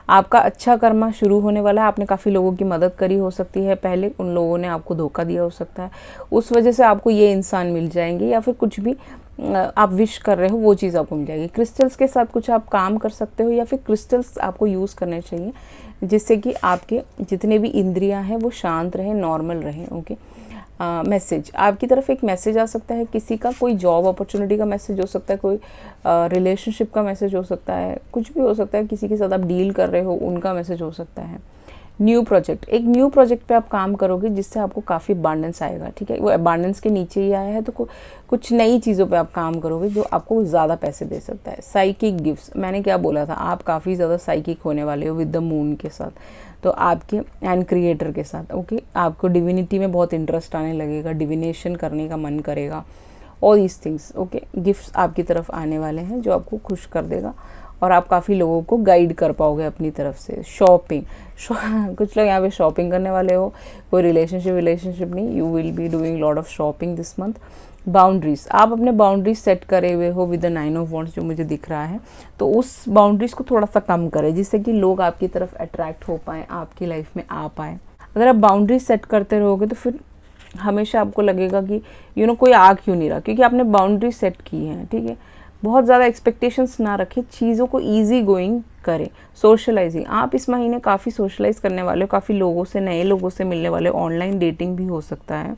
Speaker 1: आपका अच्छा कर्मा शुरू होने वाला है। आपने काफ़ी लोगों की मदद करी हो सकती है पहले, उन लोगों ने आपको धोखा दिया हो सकता है, उस वजह से आपको ये इंसान मिल जाएंगे, या फिर कुछ भी आप विश कर रहे हो वो चीज़ आपको मिल जाएगी। क्रिस्टल्स के साथ कुछ आप काम कर सकते हो, या फिर क्रिस्टल्स आपको यूज़ करने चाहिए जिससे कि आपके जितने भी इंद्रियां हैं वो शांत रहें, नॉर्मल रहें। ओके, मैसेज आपकी तरफ एक मैसेज आ सकता है किसी का, कोई जॉब अपॉर्चुनिटी का मैसेज हो सकता है, कोई रिलेशनशिप का मैसेज हो सकता है, कुछ भी हो सकता है, किसी के साथ आप डील कर रहे हो उनका मैसेज हो सकता है। न्यू प्रोजेक्ट, एक न्यू प्रोजेक्ट पे आप काम करोगे जिससे आपको काफ़ी अबांडेंस आएगा, ठीक है। वो अबांडेंस के नीचे ही आया है, तो कुछ नई चीज़ों पे आप काम करोगे जो आपको ज़्यादा पैसे दे सकता है। साइकिक गिफ्ट्स, मैंने क्या बोला था, आप काफ़ी ज़्यादा साइकिक होने वाले हो विद द मून के साथ, तो आपके एंड क्रिएटर के साथ। ओके, आपको डिविनिटी में बहुत इंटरेस्ट आने लगेगा, डिविनेशन करने का मन करेगा, all these things. Okay, gifts आपकी तरफ आने वाले हैं जो आपको खुश कर देगा, और आप काफ़ी लोगों को गाइड कर पाओगे अपनी तरफ से। शॉपिंग, कुछ लोग यहाँ पे शॉपिंग करने वाले हो, कोई रिलेशनशिप नहीं, you will be doing lot of shopping this month. Boundaries, आप अपने बाउंड्रीज सेट करे हुए हो विद द 9 ऑफ वॉन्ड्स जो मुझे दिख रहा है, तो उस बाउंड्रीज को थोड़ा सा कम करें जिससे कि लोग आपकी तरफ अट्रैक्ट हो पाएँ, आपकी लाइफ में आ पाए। अगर आप बाउंड्रीज सेट करते रहोगे तो फिर हमेशा आपको लगेगा कि कोई आ क्यों नहीं रहा, क्योंकि आपने बाउंड्री सेट की है, ठीक है। बहुत ज़्यादा एक्सपेक्टेशंस ना रखें, चीज़ों को ईजी गोइंग करें। सोशलाइजिंग, आप इस महीने काफ़ी सोशलाइज करने वाले हो, काफ़ी लोगों से, नए लोगों से मिलने वाले हो। ऑनलाइन डेटिंग भी हो सकता है,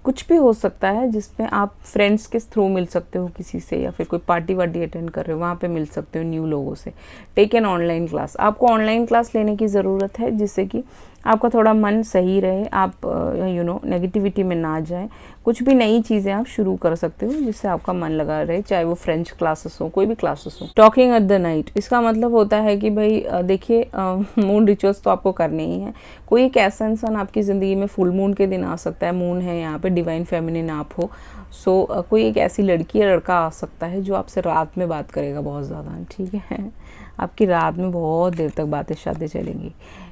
Speaker 1: कुछ भी हो सकता है जिसमें आप फ्रेंड्स के थ्रू मिल सकते हो किसी से, या फिर कोई पार्टी वार्टी अटेंड कर रहे हो वहाँ पे मिल सकते हो न्यू लोगों से। टेक एन ऑनलाइन क्लास, आपको ऑनलाइन क्लास लेने की ज़रूरत है जिससे कि आपका थोड़ा मन सही रहे, आप नेगेटिविटी में ना जाए। कुछ भी नई चीज़ें आप शुरू कर सकते हो जिससे आपका मन लगा रहे, चाहे वो फ्रेंच क्लासेस हो, कोई भी क्लासेस हो। टॉकिंग एट द नाइट, इसका मतलब होता है कि भाई देखिए, मून रिचुअल्स तो आपको करने ही है। कोई एक ऐसा इंसान आपकी ज़िंदगी में फुल मून के दिन आ सकता है, मून है यहाँ पे, डिवाइन फेमिनिन आप हो, सो कोई एक ऐसी लड़की या लड़का आ सकता है जो आपसे रात में बात करेगा बहुत ज़्यादा, ठीक है। आपकी रात में बहुत देर तक बातें शातें चलेंगी।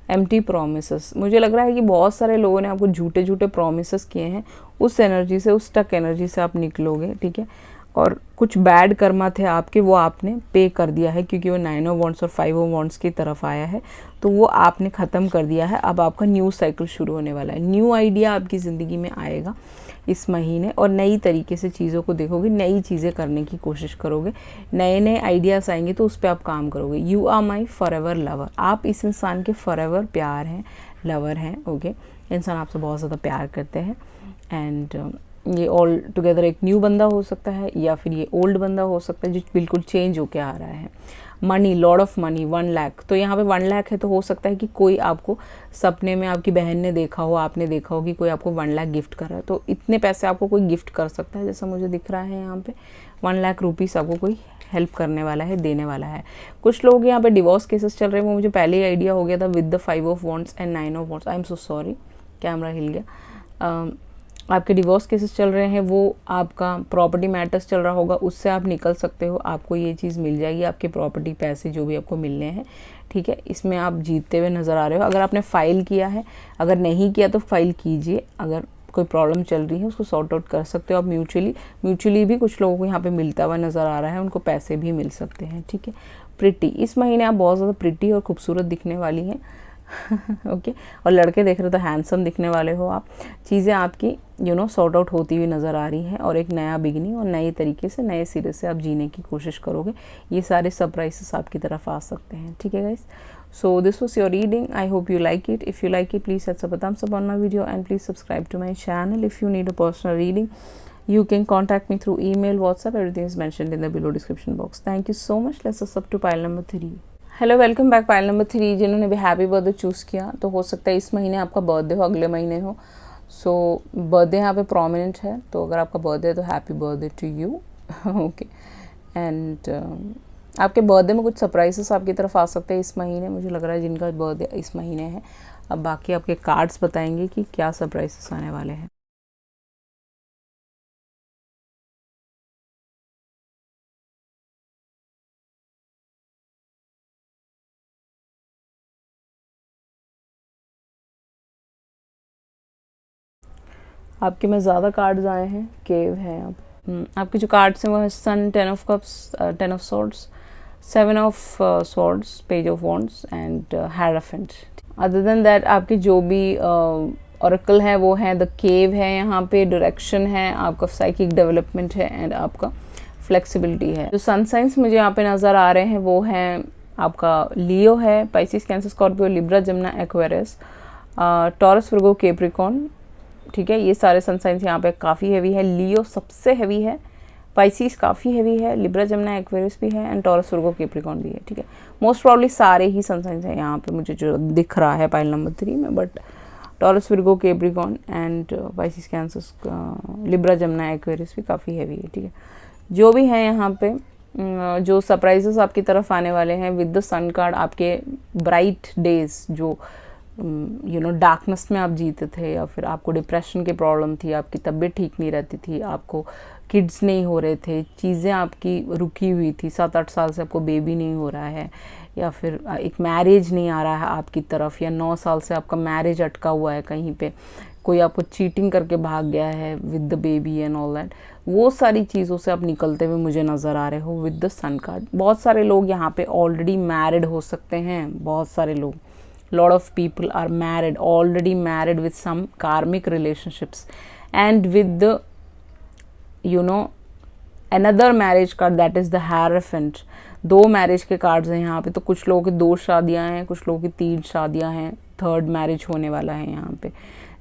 Speaker 1: एम्प्टी प्रोमिसेस, मुझे लग रहा है कि बहुत सारे लोगों ने आपको झूठे झूठे प्रोमिसेस किए हैं, उस एनर्जी से, उस स्टक एनर्जी से आप निकलोगे, ठीक है। और कुछ बैड कर्मा थे आपके, वो आपने पे कर दिया है, क्योंकि वो 9 ऑफ वॉन्ड्स और 5 ऑफ वॉन्ड्स की तरफ आया है, तो वो आपने ख़त्म कर दिया है। अब आपका न्यू साइकिल शुरू होने वाला है, न्यू आइडिया आपकी ज़िंदगी में आएगा इस महीने, और नई तरीके से चीज़ों को देखोगे, नई चीज़ें करने की कोशिश करोगे, नए नए आइडियाज़ आएंगे तो उस पर आप काम करोगे। You are my forever lover, आप इस इंसान के फॉर एवर प्यार हैं, लवर हैं। ओके, इंसान आपसे बहुत ज़्यादा प्यार करते हैं, एंड ये ऑल टुगेदर एक न्यू बंदा हो सकता है, या फिर ये ओल्ड बंदा हो सकता है जो बिल्कुल चेंज होके आ रहा है। Money, Lord of money, 1 lakh, तो यहाँ पे 1 लाख है, तो हो सकता है कि कोई आपको सपने में, आपकी बहन ने देखा हो, आपने देखा हो कि कोई आपको 1 लाख गिफ्ट कर रहा है, तो इतने पैसे आपको कोई गिफ्ट कर सकता है, जैसा मुझे दिख रहा है यहाँ पे 1 लाख रुपीज़ आपको कोई हेल्प करने वाला है, देने वाला है। कुछ लोग यहाँ पे डिवोर्स केसेस चल रहे हैं, वो मुझे पहले ही आइडिया हो गया था with the 5 of wands and 9 of wands. I am so sorry, camera हिल गया। आपके डिवोर्स केसेस चल रहे हैं, वो आपका प्रॉपर्टी मैटर्स चल रहा होगा, उससे आप निकल सकते हो, आपको ये चीज़ मिल जाएगी, आपके प्रॉपर्टी, पैसे जो भी आपको मिलने हैं, ठीक है। इसमें आप जीतते हुए नज़र आ रहे हो। अगर आपने फ़ाइल किया है, अगर नहीं किया तो फ़ाइल कीजिए। अगर कोई प्रॉब्लम चल रही है उसको सॉर्ट आउट कर सकते हो आप म्यूचुअली भी कुछ लोगों को यहाँ पे मिलता हुआ नज़र आ रहा है, उनको पैसे भी मिल सकते हैं, ठीक है। प्रिटी, इस महीने आप बहुत ज़्यादा प्रिटी और खूबसूरत दिखने वाली हैं। ओके, और लड़के देख रहे हो तो हैंडसम दिखने वाले हो आप। चीज़ें आपकी सॉर्ट आउट होती हुई नज़र आ रही हैं, और एक नया बिगिनिंग और नए तरीके से, नए सिरे से आप जीने की कोशिश करोगे। ये सारे सरप्राइजेस आपकी तरफ आ सकते हैं, ठीक है guys. So this was your reading, I hope you like it. If you like it, please set a thumbs up on my video and please subscribe to my channel. If you need a personal reading, you can contact me through email, WhatsApp, everything is mentioned in the below description box. Thank you so much. Let's us up to pile number 3. Hello, welcome back. Pile number 3, जिन्होंने भी हैप्पी बर्थडे चूज़ किया, तो हो सकता है इस महीने आपका बर्थडे हो, अगले महीने हो। सो बर्थडे यहाँ पे प्रोमिनेंट है, तो अगर आपका बर्थडे है तो happy birthday to you. Okay, and आपके बर्थडे में कुछ सरप्राइजेस आपकी तरफ आ सकते हैं इस महीने, मुझे लग रहा है जिनका बर्थडे इस महीने है। अब बाकी आपके कार्ड्स बताएंगे कि क्या सरप्राइजेस आने वाले हैं। आपके में ज़्यादा कार्ड्स आए हैं, केव है। अब आपके जो कार्ड्स हैं वो है सन, 10 of cups, 10 of swords, seven of swords, page of wands and hierophant. Other than that आपके जो भी ऑरेकल है वो है द केव है, यहाँ पे डायरेक्शन है, आपका साइकिक डेवलपमेंट है एंड आपका फ्लेक्सिबिलिटी है। जो सन साइंस मुझे यहाँ पे नज़र आ रहे हैं वो हैं आपका लियो है, Pisces, Cancer, Scorpio, Libra, Gemini, Aquarius, Taurus, Virgo, Capricorn. ठीक है, ये सारे सन साइंस यहाँ पे काफ़ी हैवी है। लियो सबसे हैवी है, पाइसिस काफ़ी हैवी है, लिब्रा, जमुना, एक्वेरियस भी है एंड टॉरस, वर्गो, कैप्रिकॉर्न भी है। ठीक है, मोस्ट प्रॉब्ली सारे ही सन साइंस हैं यहाँ पे मुझे जो दिख रहा है पाइल नंबर 3 में, but taurus, Virgo, Capricorn and Pisces, cancer, Libra, Gemini, Aquarius भी काफ़ी हैवी है। ठीक है, जो भी है यहाँ पे जो सरप्राइजेस आपकी तरफ आने वाले हैं विद द सन कार्ड, आपके ब्राइट डेज जो डार्कनेस में आप जीते थे, या फिर आपको डिप्रेशन की प्रॉब्लम थी, आपकी तबीयत ठीक नहीं रहती थी, आपको किड्स नहीं हो रहे थे, चीज़ें आपकी रुकी हुई थी, 7-8 साल से आपको बेबी नहीं हो रहा है, या फिर एक मैरिज नहीं आ रहा है आपकी तरफ, या 9 साल से आपका मैरिज अटका हुआ है कहीं पे, कोई आपको चीटिंग करके भाग गया है with the baby and all that, वो सारी चीज़ों से आप निकलते हुए मुझे नज़र आ रहे हो विद द सन कार्ड। बहुत सारे लोग यहाँ पे ऑलरेडी मैरिड हो सकते हैं, बहुत सारे लोग, lot of people are married, already married with some karmic relationships and with the another marriage card, that is the Hierophant। 2 marriage के कार्ड्स हैं यहाँ पे, तो कुछ लोगों की 2 शादियाँ हैं, कुछ लोगों की 3 शादियाँ हैं, 3rd मैरिज होने वाला है यहाँ पे।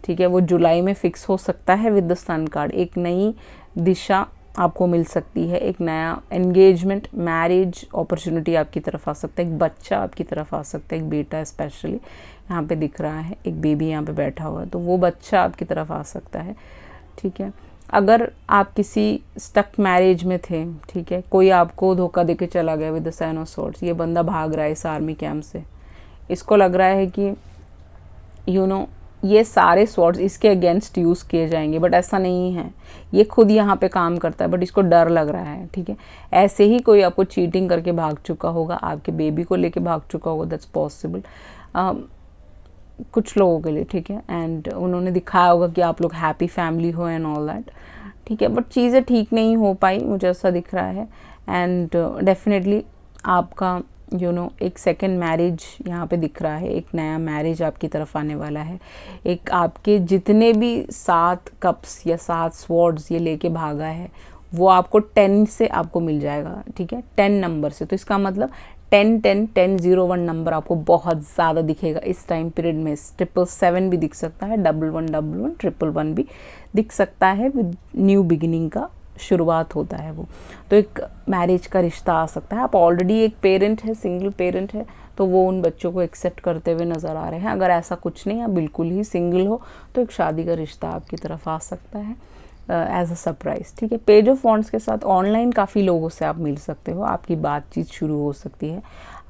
Speaker 1: ठीक है, वो जुलाई में फिक्स हो सकता है विद द सन कार्ड। एक नई दिशा आपको मिल सकती है, एक नया एंगेजमेंट, मैरिज अपॉर्चुनिटी आपकी तरफ आ सकता है, एक बच्चा आपकी तरफ आ सकता है, एक बेटा स्पेशली यहाँ पे दिख रहा है, एक बेबी यहाँ पे बैठा हुआ है, तो वो बच्चा आपकी तरफ आ सकता है। ठीक है, अगर आप किसी स्टक मैरिज में थे, ठीक है, कोई आपको धोखा देके चला गया with the sign of swords, ये बंदा भाग रहा है इस आर्मी कैंप से, इसको लग रहा है कि ये सारे स्वॉर्ड्स इसके अगेंस्ट यूज़ किए जाएंगे, बट ऐसा नहीं है, ये खुद यहाँ पे काम करता है, बट इसको डर लग रहा है। ठीक है, ऐसे ही कोई आपको चीटिंग करके भाग चुका होगा, आपके बेबी को लेके भाग चुका होगा, दैट्स पॉसिबल कुछ लोगों के लिए। ठीक है, एंड उन्होंने दिखाया होगा कि आप लोग हैप्पी फैमिली हो एंड ऑल दैट। ठीक है, बट चीज़ें ठीक नहीं हो पाई, मुझे ऐसा दिख रहा है, एंड डेफिनेटली आपका एक सेकंड मैरिज यहाँ पे दिख रहा है, एक नया मैरिज आपकी तरफ आने वाला है। एक आपके जितने भी 7 कप्स या 7 स्वॉर्ड्स ये लेके भागा है, वो आपको 10 से आपको मिल जाएगा। ठीक है, 10 नंबर से, तो इसका मतलब 10-10-10-0-1 नंबर आपको बहुत ज़्यादा दिखेगा इस टाइम पीरियड में। 777 भी दिख सकता है, 1111, 111 भी दिख सकता है, विद न्यू बिगिनिंग का शुरुआत होता है वो, तो एक मैरिज का रिश्ता आ सकता है। आप ऑलरेडी एक पेरेंट है, सिंगल पेरेंट है, तो वो उन बच्चों को एक्सेप्ट करते हुए नज़र आ रहे हैं। अगर ऐसा कुछ नहीं, आप बिल्कुल ही सिंगल हो, तो एक शादी का रिश्ता आपकी तरफ आ सकता है एज अ सरप्राइज़। ठीक है, पेज ऑफ वॉन्ड्स के साथ ऑनलाइन काफ़ी लोगों से आप मिल सकते हो, आपकी बातचीत शुरू हो सकती है,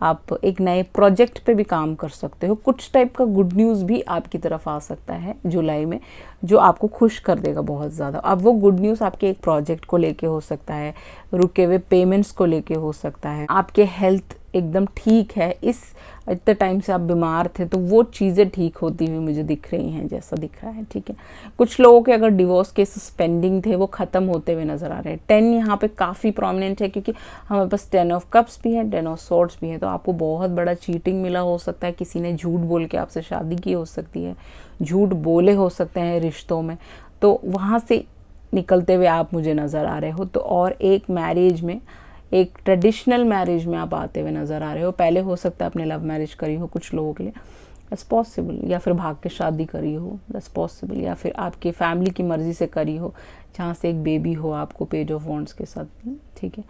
Speaker 1: आप एक नए प्रोजेक्ट पे भी काम कर सकते हो, कुछ टाइप का गुड न्यूज़ भी आपकी तरफ आ सकता है जुलाई में, जो आपको खुश कर देगा बहुत ज़्यादा। अब वो गुड न्यूज़ आपके एक प्रोजेक्ट को लेके हो सकता है, रुके हुए पेमेंट्स को लेके हो सकता है, आपके हेल्थ एकदम ठीक है, इतने टाइम से आप बीमार थे, तो वो चीज़ें ठीक होती हुई मुझे दिख रही हैं, जैसा दिख रहा है। ठीक है, कुछ लोगों के अगर डिवोर्स केसेस पेंडिंग थे, वो ख़त्म होते हुए नज़र आ रहे हैं। 10 यहाँ पे काफ़ी प्रोमिनेंट है, क्योंकि हमारे पास 10 ऑफ कप्स भी है, 10 ऑफ सॉर्ड्स भी है, तो आपको बहुत बड़ा चीटिंग मिला हो सकता है, किसी ने झूठ बोल के आपसे शादी की हो सकती है, झूठ बोले हो सकते हैं रिश्तों में, तो वहाँ से निकलते हुए आप मुझे नज़र आ रहे हो। तो और एक मैरिज में, एक ट्रेडिशनल मैरिज में आप आते हुए नज़र आ रहे हो। पहले हो सकता है आपने लव मैरिज करी हो कुछ लोगों के लिए, दैट्स पॉसिबल, या फिर भाग के शादी करी हो, दैट्स पॉसिबल, या फिर आपकी फैमिली की मर्ज़ी से करी हो, जहाँ से एक बेबी हो आपको पेज ऑफ वॉन्ड्स के साथ। ठीक है,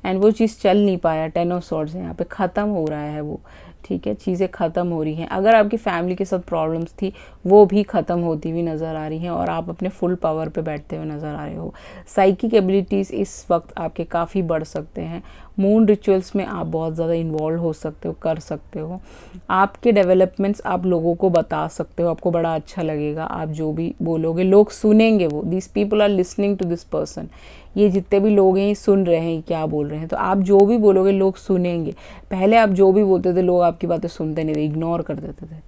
Speaker 1: एंड वो चीज़ चल नहीं पाया, 10 ऑफ सॉर्ड्स है यहाँ पे, ख़त्म हो रहा है वो। ठीक है, चीज़ें ख़त्म हो रही हैं। अगर आपकी फैमिली के साथ प्रॉब्लम्स थी, वो भी ख़त्म होती हुई नज़र आ रही हैं, और आप अपने फुल पावर पे बैठते हुए नज़र आ रहे हो। साइकिक एबिलिटीज़ इस वक्त आपके काफ़ी बढ़ सकते हैं। मून रिचुअल्स में आप बहुत ज़्यादा इन्वॉल्व हो सकते हो, कर सकते हो। आपके डेवलपमेंट्स आप लोगों को बता सकते हो, आपको बड़ा अच्छा लगेगा। आप जो भी बोलोगे लोग सुनेंगे, वो this people are listening to this person, ये जितने भी लोग हैं ये सुन रहे हैं क्या बोल रहे हैं, तो आप जो भी बोलोगे लोग सुनेंगे। पहले आप जो भी बोलते थे लोग आपकी बातें सुनते नहीं थे, इग्नोर कर देते थे,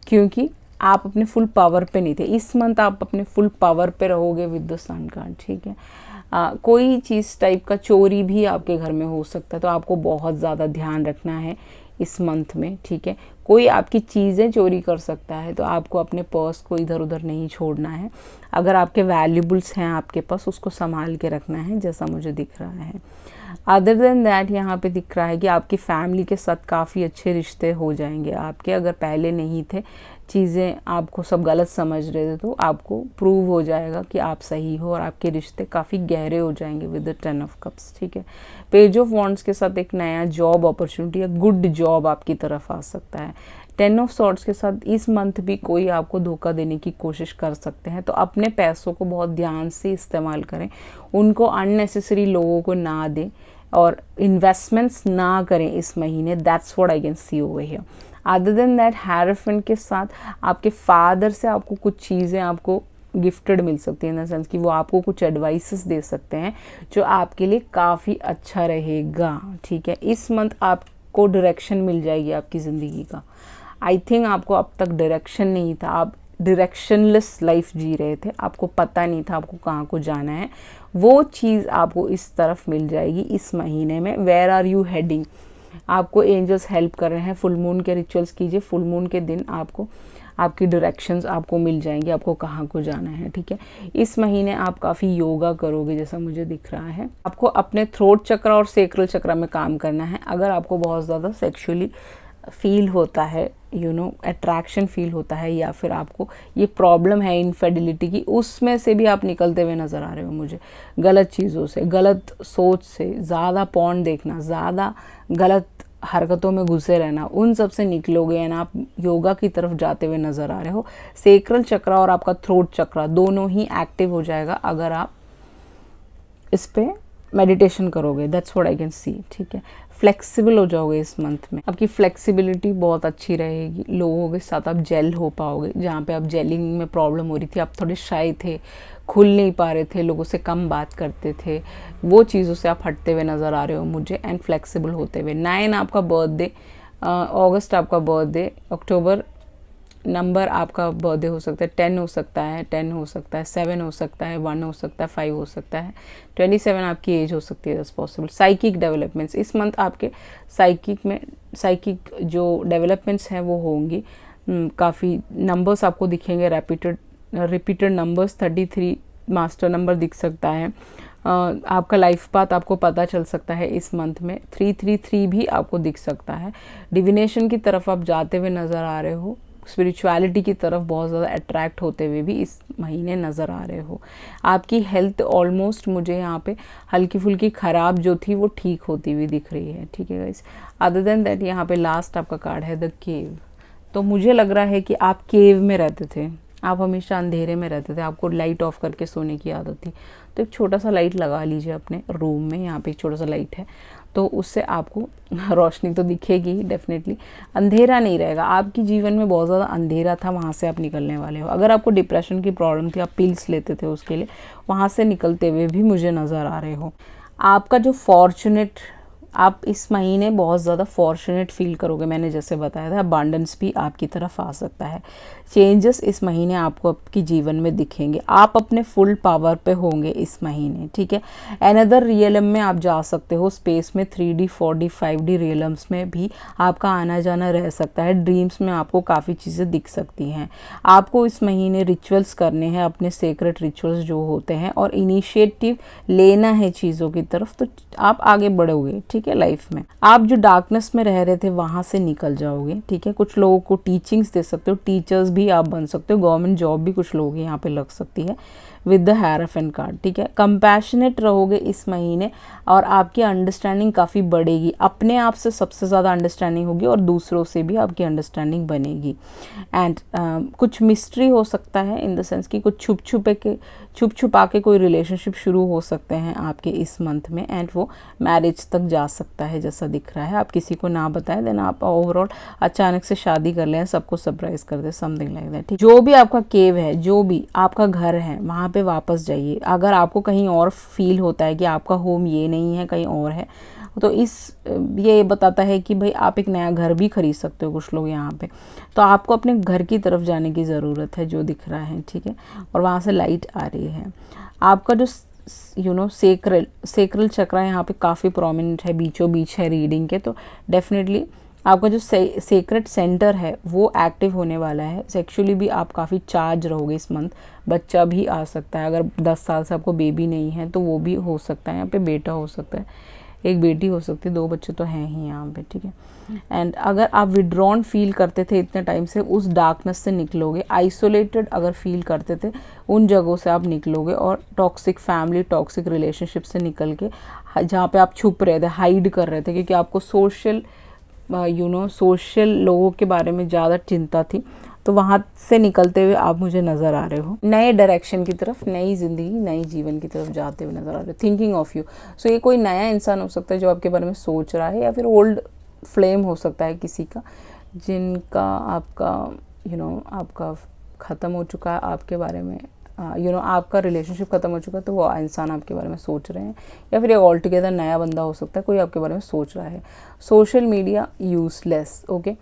Speaker 1: क्योंकि आप अपने फुल पावर पे नहीं थे। इस मंथ आप अपने फुल पावर पे रहोगे विद द सन कार्ड। ठीक है, कोई चीज़ टाइप का चोरी भी आपके घर में हो सकता है, तो आपको बहुत ज़्यादा ध्यान रखना है इस मंथ में, ठीक है। कोई आपकी चीज़ें चोरी कर सकता है, तो आपको अपने पर्स को इधर उधर नहीं छोड़ना है। अगर आपके वैल्यूबल्स हैं आपके पास, उसको संभाल के रखना है, जैसा मुझे दिख रहा है। अदर देन दैट यहाँ पे दिख रहा है कि आपकी फैमिली के साथ काफ़ी अच्छे रिश्ते हो जाएंगे आपके। अगर पहले नहीं थे, चीज़ें आपको सब गलत समझ रहे थे, तो आपको प्रूव हो जाएगा कि आप सही हो और आपके रिश्ते काफ़ी गहरे हो जाएंगे विद द 10 ऑफ कप्स, ठीक है। पेज ऑफ वॉन्ड्स के साथ एक नया जॉब अपॉर्चुनिटी या गुड जॉब आपकी तरफ आ सकता है। 10 ऑफ सॉर्ड्स के साथ इस मंथ भी कोई आपको धोखा देने की कोशिश कर सकते हैं, तो अपने पैसों को बहुत ध्यान से इस्तेमाल करें, उनको अननेसेसरी लोगों को ना दें और इन्वेस्टमेंट्स ना करें इस महीने। That's what I can see over here. Other than that, hierophant के साथ आपके फादर से आपको कुछ चीज़ें आपको गिफ्टेड मिल सकती है, इन द सेंस कि वो आपको कुछ एडवाइसेस दे सकते हैं जो आपके लिए काफ़ी अच्छा रहेगा, ठीक है। इस मंथ आपको डायरेक्शन मिल जाएगी आपकी ज़िंदगी का। आई थिंक आपको अब तक डायरेक्शन नहीं था, आप डायरेक्शनलेस लाइफ जी रहे थे, आपको पता नहीं था आपको कहाँ को जाना है। वो चीज़ आपको इस तरफ मिल जाएगी इस महीने में। वेयर आर यू हेडिंग, आपको एंजल्स हेल्प कर रहे हैं। फुल मून के रिचुअल्स कीजिए, फुल मून के दिन आपको आपकी डायरेक्शंस आपको मिल जाएंगी, आपको कहाँ को जाना है, ठीक है। इस महीने आप काफ़ी योगा करोगे जैसा मुझे दिख रहा है। आपको अपने थ्रोट चक्र और सेक्रल चक्र में काम करना है। अगर आपको बहुत ज़्यादा सेक्सुअली फील होता है, अट्रैक्शन फील होता है, या फिर आपको ये प्रॉब्लम है इनफिडेलिटी की, उसमें से भी आप निकलते हुए नज़र आ रहे हो मुझे। गलत चीज़ों से, गलत सोच से, ज़्यादा पॉर्न देखना, ज़्यादा गलत हरकतों में घुसे रहना, उन सब से निकलोगे एंड आप योगा की तरफ जाते हुए नज़र आ रहे हो। सेक्रल चक्र और आपका थ्रोट चक्र दोनों ही एक्टिव हो जाएगा अगर आप इस पे मेडिटेशन करोगे। That's what I can see, ठीक है। फ्लेक्सिबल हो जाओगे इस मंथ में, आपकी फ्लेक्सिबिलिटी बहुत अच्छी रहेगी। लोगों के साथ आप जेल हो पाओगे, जहाँ पे आप जेलिंग में प्रॉब्लम हो रही थी, आप थोड़े शाय थे, खुल नहीं पा रहे थे, लोगों से कम बात करते थे, वो चीज़ों से आप हटते हुए नज़र आ रहे हो मुझे, एंड फ्लेक्सिबल होते हुए। 9 आपका बर्थडे, अगस्त आपका बर्थडे, अक्टूबर नंबर आपका बर्थडे हो सकता है, 10 हो सकता है, 10 हो सकता है, 7 हो सकता है, 1 हो सकता है, 5 हो सकता है, 27 आपकी एज हो सकती है, दैट्स पॉसिबल। साइकिक डेवलपमेंट्स इस मंथ आपके साइकिक जो डेवलपमेंट्स हैं वो होंगी। काफ़ी नंबर्स आपको दिखेंगे, रिपीटेड नंबर्स, 33 मास्टर नंबर दिख सकता है। आपका लाइफ पाथ आपको पता चल सकता है इस मंथ में। 333 भी आपको दिख सकता है। डिविनेशन की तरफ आप जाते हुए नज़र आ रहे हो, स्पिरिचुअलिटी की तरफ बहुत ज़्यादा अट्रैक्ट होते हुए भी इस महीने नज़र आ रहे हो। आपकी हेल्थ ऑलमोस्ट मुझे यहाँ पे हल्की फुल्की ख़राब जो थी वो ठीक होती हुई दिख रही है, ठीक है गाइस। अदर देन दैट यहाँ पे लास्ट आपका कार्ड है द केव। तो मुझे लग रहा है कि आप केव में रहते थे, आप हमेशा अंधेरे में रहते थे, आपको लाइट ऑफ करके सोने की आदत थी। तो एक छोटा सा लाइट लगा लीजिए अपने रूम में, यहाँ पे एक छोटा सा लाइट है, तो उससे आपको रोशनी तो दिखेगी डेफिनेटली, अंधेरा नहीं रहेगा। आपकी जीवन में बहुत ज़्यादा अंधेरा था, वहाँ से आप निकलने वाले हो। अगर आपको डिप्रेशन की प्रॉब्लम थी, आप पिल्स लेते थे उसके लिए, वहाँ से निकलते हुए भी मुझे नज़र आ रहे हो। आपका जो फॉर्चुनेट, आप इस महीने बहुत ज़्यादा फॉर्चुनेट फील करोगे, मैंने जैसे बताया था। अबांडेंस भी आपकी तरफ आ सकता है। चेंजेस इस महीने आपको आपकी जीवन में दिखेंगे, आप अपने फुल पावर पे होंगे इस महीने, ठीक है। अनदर रियलम में आप जा सकते हो, स्पेस में 3D 4D 5D रियलम्स में भी आपका आना जाना रह सकता है। ड्रीम्स में आपको काफ़ी चीज़ें दिख सकती हैं। आपको इस महीने रिचुअल्स करने हैं, अपने सीक्रेट रिचुअल्स जो होते हैं, और इनिशिएटिव लेना है चीज़ों की तरफ, तो आप आगे बढ़ोगे, ठीक है। लाइफ में आप जो डार्कनेस में रह रहे थे वहाँ से निकल जाओगे, ठीक है। कुछ लोगों को टीचिंग्स दे सकते हो, टीचर्स भी आप बन सकते हो, गवर्नमेंट जॉब भी कुछ लोगों की यहाँ पे लग सकती है विद द हेरोफेंट कार्ड, ठीक है। कंपैशनेट रहोगे इस महीने और आपकी अंडरस्टैंडिंग काफ़ी बढ़ेगी। अपने आप से सबसे ज़्यादा अंडरस्टैंडिंग होगी और दूसरों से भी आपकी अंडरस्टैंडिंग बनेगी। एंड कुछ मिस्ट्री हो सकता है, इन द सेंस कि कुछ छुप छुपा के कोई रिलेशनशिप शुरू हो सकते हैं आपके इस मंथ में, एंड वो मैरिज तक जा सकता है जैसा दिख रहा है। आप किसी को ना बताएं, देन आप ओवरऑल अचानक से शादी कर लें, सबको सरप्राइज कर दे, समथिंग लाइक दैट, ठीक। जो भी आपका केव है, जो भी आपका घर है, वहाँ पे वापस जाइए। अगर आपको कहीं और फील होता है कि आपका होम ये नहीं है, कहीं और है, तो ये बताता है कि भाई आप एक नया घर भी खरीद सकते हो, कुछ लोग यहाँ पे। तो आपको अपने घर की तरफ जाने की ज़रूरत है, जो दिख रहा है, ठीक है। और वहाँ से लाइट आ रही है। आपका जो सेक्रल चक्रा यहाँ पे काफ़ी प्रोमिनेंट है, बीचों बीच है रीडिंग के, तो डेफिनेटली आपका जो सेक्रेट सेंटर है वो एक्टिव होने वाला है। सेक्सुअली भी आप काफ़ी चार्ज रहोगे इस मंथ। बच्चा भी आ सकता है, अगर 10 साल से आपको बेबी नहीं है तो वो भी हो सकता है, यहाँ पे बेटा हो सकता है, एक बेटी हो सकती है, 2 बच्चे तो हैं ही यहाँ पे, ठीक है। एंड अगर आप विड्रॉन फील करते थे इतने टाइम से, उस डार्कनेस से निकलोगे। आइसोलेटेड अगर फील करते थे, उन जगहों से आप निकलोगे और टॉक्सिक फैमिली, टॉक्सिक रिलेशनशिप से निकल के, जहाँ पे आप छुप रहे थे, हाइड कर रहे थे, क्योंकि आपको सोशल लोगों के बारे में ज़्यादा चिंता थी, तो वहाँ से निकलते हुए आप मुझे नज़र आ रहे हो, नए डायरेक्शन की तरफ, नई ज़िंदगी, नई जीवन की तरफ जाते हुए नज़र आ रहे हो। Thinking of you. सो ये कोई नया इंसान हो सकता है जो आपके बारे में सोच रहा है, या फिर ओल्ड फ्लेम हो सकता है किसी का, जिनका आपका आपका ख़त्म हो चुका है आपके बारे में, आपका रिलेशनशिप ख़त्म हो चुका है, तो वो इंसान आपके बारे में सोच रहे हैं, या फिर एक ऑल टुगेदर नया बंदा हो सकता है, कोई आपके बारे में सोच रहा है। Social media useless, okay.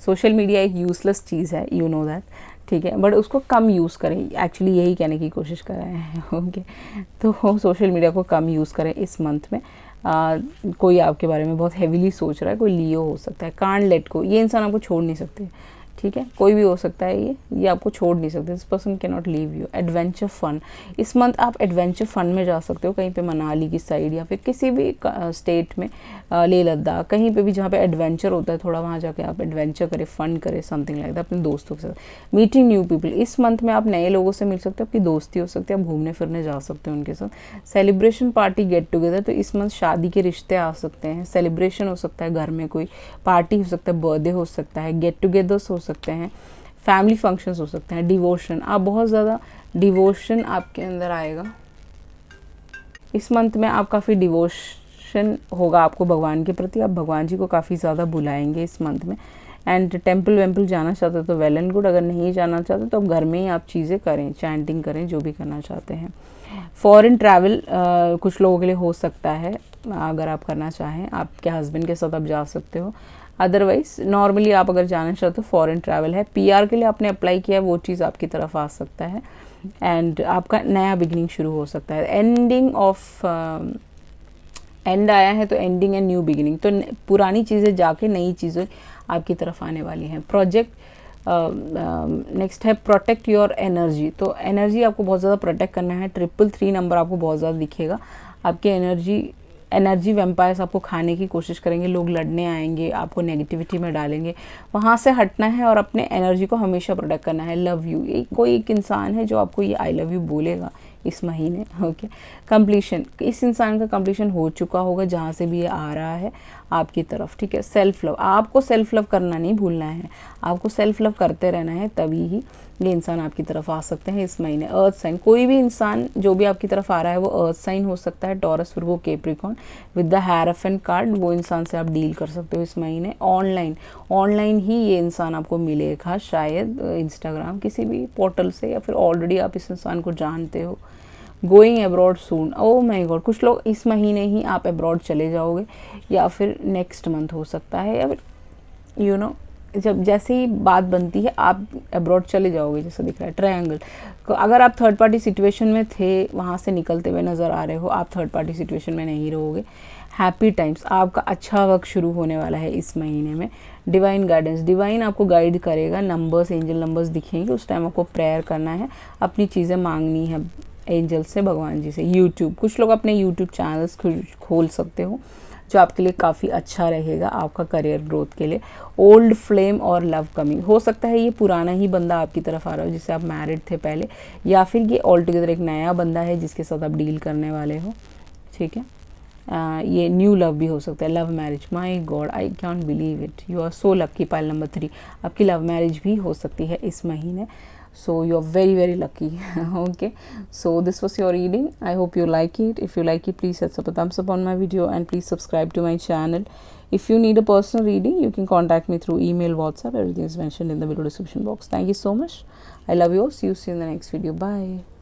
Speaker 1: Social media एक यूज़लेस चीज़ है, यू नो दैट, ठीक है, बट उसको कम यूज़ करें, एक्चुअली यही कहने की कोशिश कर रहे हैं, ओके। तो सोशल मीडिया को कम यूज़ करें इस मंथ में। कोई आपके बारे में बहुत हेविली सोच रहा है, कोई लियो हो सकता है, कांट लेट को, ये इंसान आपको छोड़ नहीं सकते, ठीक है, कोई भी हो सकता है, ये आपको छोड़ नहीं सकते, this person can not leave you. Adventure fun, इस मंथ आप एडवेंचर फन में जा सकते हो, कहीं पे मनाली की साइड, या फिर किसी भी स्टेट में, लेह लद्दाख, कहीं पे भी जहाँ पे एडवेंचर होता है थोड़ा, वहाँ जाके आप एडवेंचर करें, फन करें, समथिंग लाइक दैट, अपने दोस्तों के साथ। मीटिंग न्यू पीपल, इस मंथ में आप नए लोगों से मिल सकते हो, आपकी दोस्ती हो सकती है, आप घूमने फिरने जा सकते हो उनके साथ। सेलिब्रेशन पार्टी, गेट टुगेदर, तो इस मंथ शादी के रिश्ते आ सकते हैं, सेलिब्रेशन हो सकता है, घर में कोई पार्टी हो सकता है, बर्थडे हो सकता है, गेट टुगेदर्स हो सकते हैं, फैमिली फंक्शंस हो सकते हैं। डिवोशन, आप बहुत ज़्यादा डिवोशन आपके अंदर आएगा इस मंथ में, आप काफ़ी डिवोशन होगा आपको भगवान के प्रति, आप भगवान जी को काफ़ी ज़्यादा बुलाएंगे इस मंथ में। एंड टेम्पल वेम्पल जाना चाहते हो तो वेल एंड गुड, अगर नहीं जाना चाहते तो अब घर में ही आप चीज़ें करें, चैंटिंग करें, जो भी करना चाहते हैं। फॉरेन ट्रैवल कुछ लोगों के लिए हो सकता है, अगर आप करना चाहें, आपके हस्बैंड के साथ आप जा सकते हो। अदरवाइज नॉर्मली आप अगर जाना चाहते हो, फॉरेन ट्रैवल है, पीआर के लिए आपने अप्लाई किया है, वो चीज़ आपकी तरफ आ सकता है। एंड आपका नया बिगिनिंग शुरू हो सकता है। एंडिंग ऑफ एंड आया है तो एंडिंग एंड न्यू बिगिनिंग, तो पुरानी चीज़ें जाके नई चीज़ें आपकी तरफ आने वाली हैं। प्रोजेक्ट नेक्स्ट है प्रोटेक्ट योर एनर्जी, तो एनर्जी आपको बहुत ज़्यादा प्रोटेक्ट करना है। 333 नंबर आपको बहुत ज़्यादा दिखेगा, आपके एनर्जी वैम्पायर्स आपको खाने की कोशिश करेंगे, लोग लड़ने आएंगे, आपको नेगेटिविटी में डालेंगे, वहाँ से हटना है और अपने एनर्जी को हमेशा प्रोटेक्ट करना है। लव यू, कोई एक इंसान है जो आपको ये आई लव यू बोलेगा इस महीने, ओके। कंप्लीशन, इस इंसान का कंप्लीशन हो चुका होगा जहाँ से भी ये आ रहा है आपकी तरफ, ठीक है। सेल्फ लव, आपको सेल्फ लव करना नहीं भूलना है, आपको सेल्फ लव करते रहना है, तभी ही ये इंसान आपकी तरफ आ सकते हैं इस महीने। अर्थ साइन, कोई भी इंसान जो भी आपकी तरफ आ रहा है वो अर्थ साइन हो सकता है, Taurus, Virgo, Capricorn. With the Hierophant card, वो इंसान से आप डील कर सकते हो इस महीने। ऑनलाइन ही ये इंसान आपको मिलेगा, शायद इंस्टाग्राम, किसी भी पोर्टल से, या फिर ऑलरेडी आप इस इंसान को जानते हो। Going abroad soon, oh my God, कुछ लोग इस महीने ही आप अब्रॉड चले जाओगे, या फिर नेक्स्ट मंथ हो सकता है, या फिर जब जैसे ही बात बनती है आप अब्रॉड चले जाओगे, जैसा दिख रहा है। ट्रायंगल, अगर आप थर्ड पार्टी सिचुएशन में थे, वहाँ से निकलते हुए नज़र आ रहे हो, आप थर्ड पार्टी सिचुएशन में नहीं रहोगे। हैप्पी टाइम्स, आपका अच्छा वक्त शुरू होने वाला है इस महीने में। डिवाइन गाइडेंस, डिवाइन आपको गाइड करेगा, नंबर्स, एंजल नंबर्स दिखेंगे, उस टाइम आपको प्रेयर करना है, अपनी चीज़ें मांगनी है एंजल से, भगवान जी से। यूट्यूब, कुछ लोग अपने यूट्यूब चैनल्स खोल सकते हो, जो आपके लिए काफ़ी अच्छा रहेगा आपका करियर ग्रोथ के लिए। ओल्ड फ्लेम और लव कमिंग, हो सकता है ये पुराना ही बंदा आपकी तरफ आ रहा हो जिससे आप मैरिड थे पहले, या फिर ये ऑल टुगेदर एक नया बंदा है जिसके साथ आप डील करने वाले हो, ठीक है। ये न्यू लव भी हो सकता है, love marriage, my god I can't believe it, you are so lucky. Pile number 3, आपकी लव मैरिज भी हो सकती है इस महीने, so you are very lucky. Okay, so this was your reading. I hope you like it. If you like it, please hit a thumbs up on my video and please subscribe to my channel. If you need a personal reading, you can contact me through email, WhatsApp, everything is mentioned in the video description box. Thank you so much. I love you all. See you in the next video. Bye.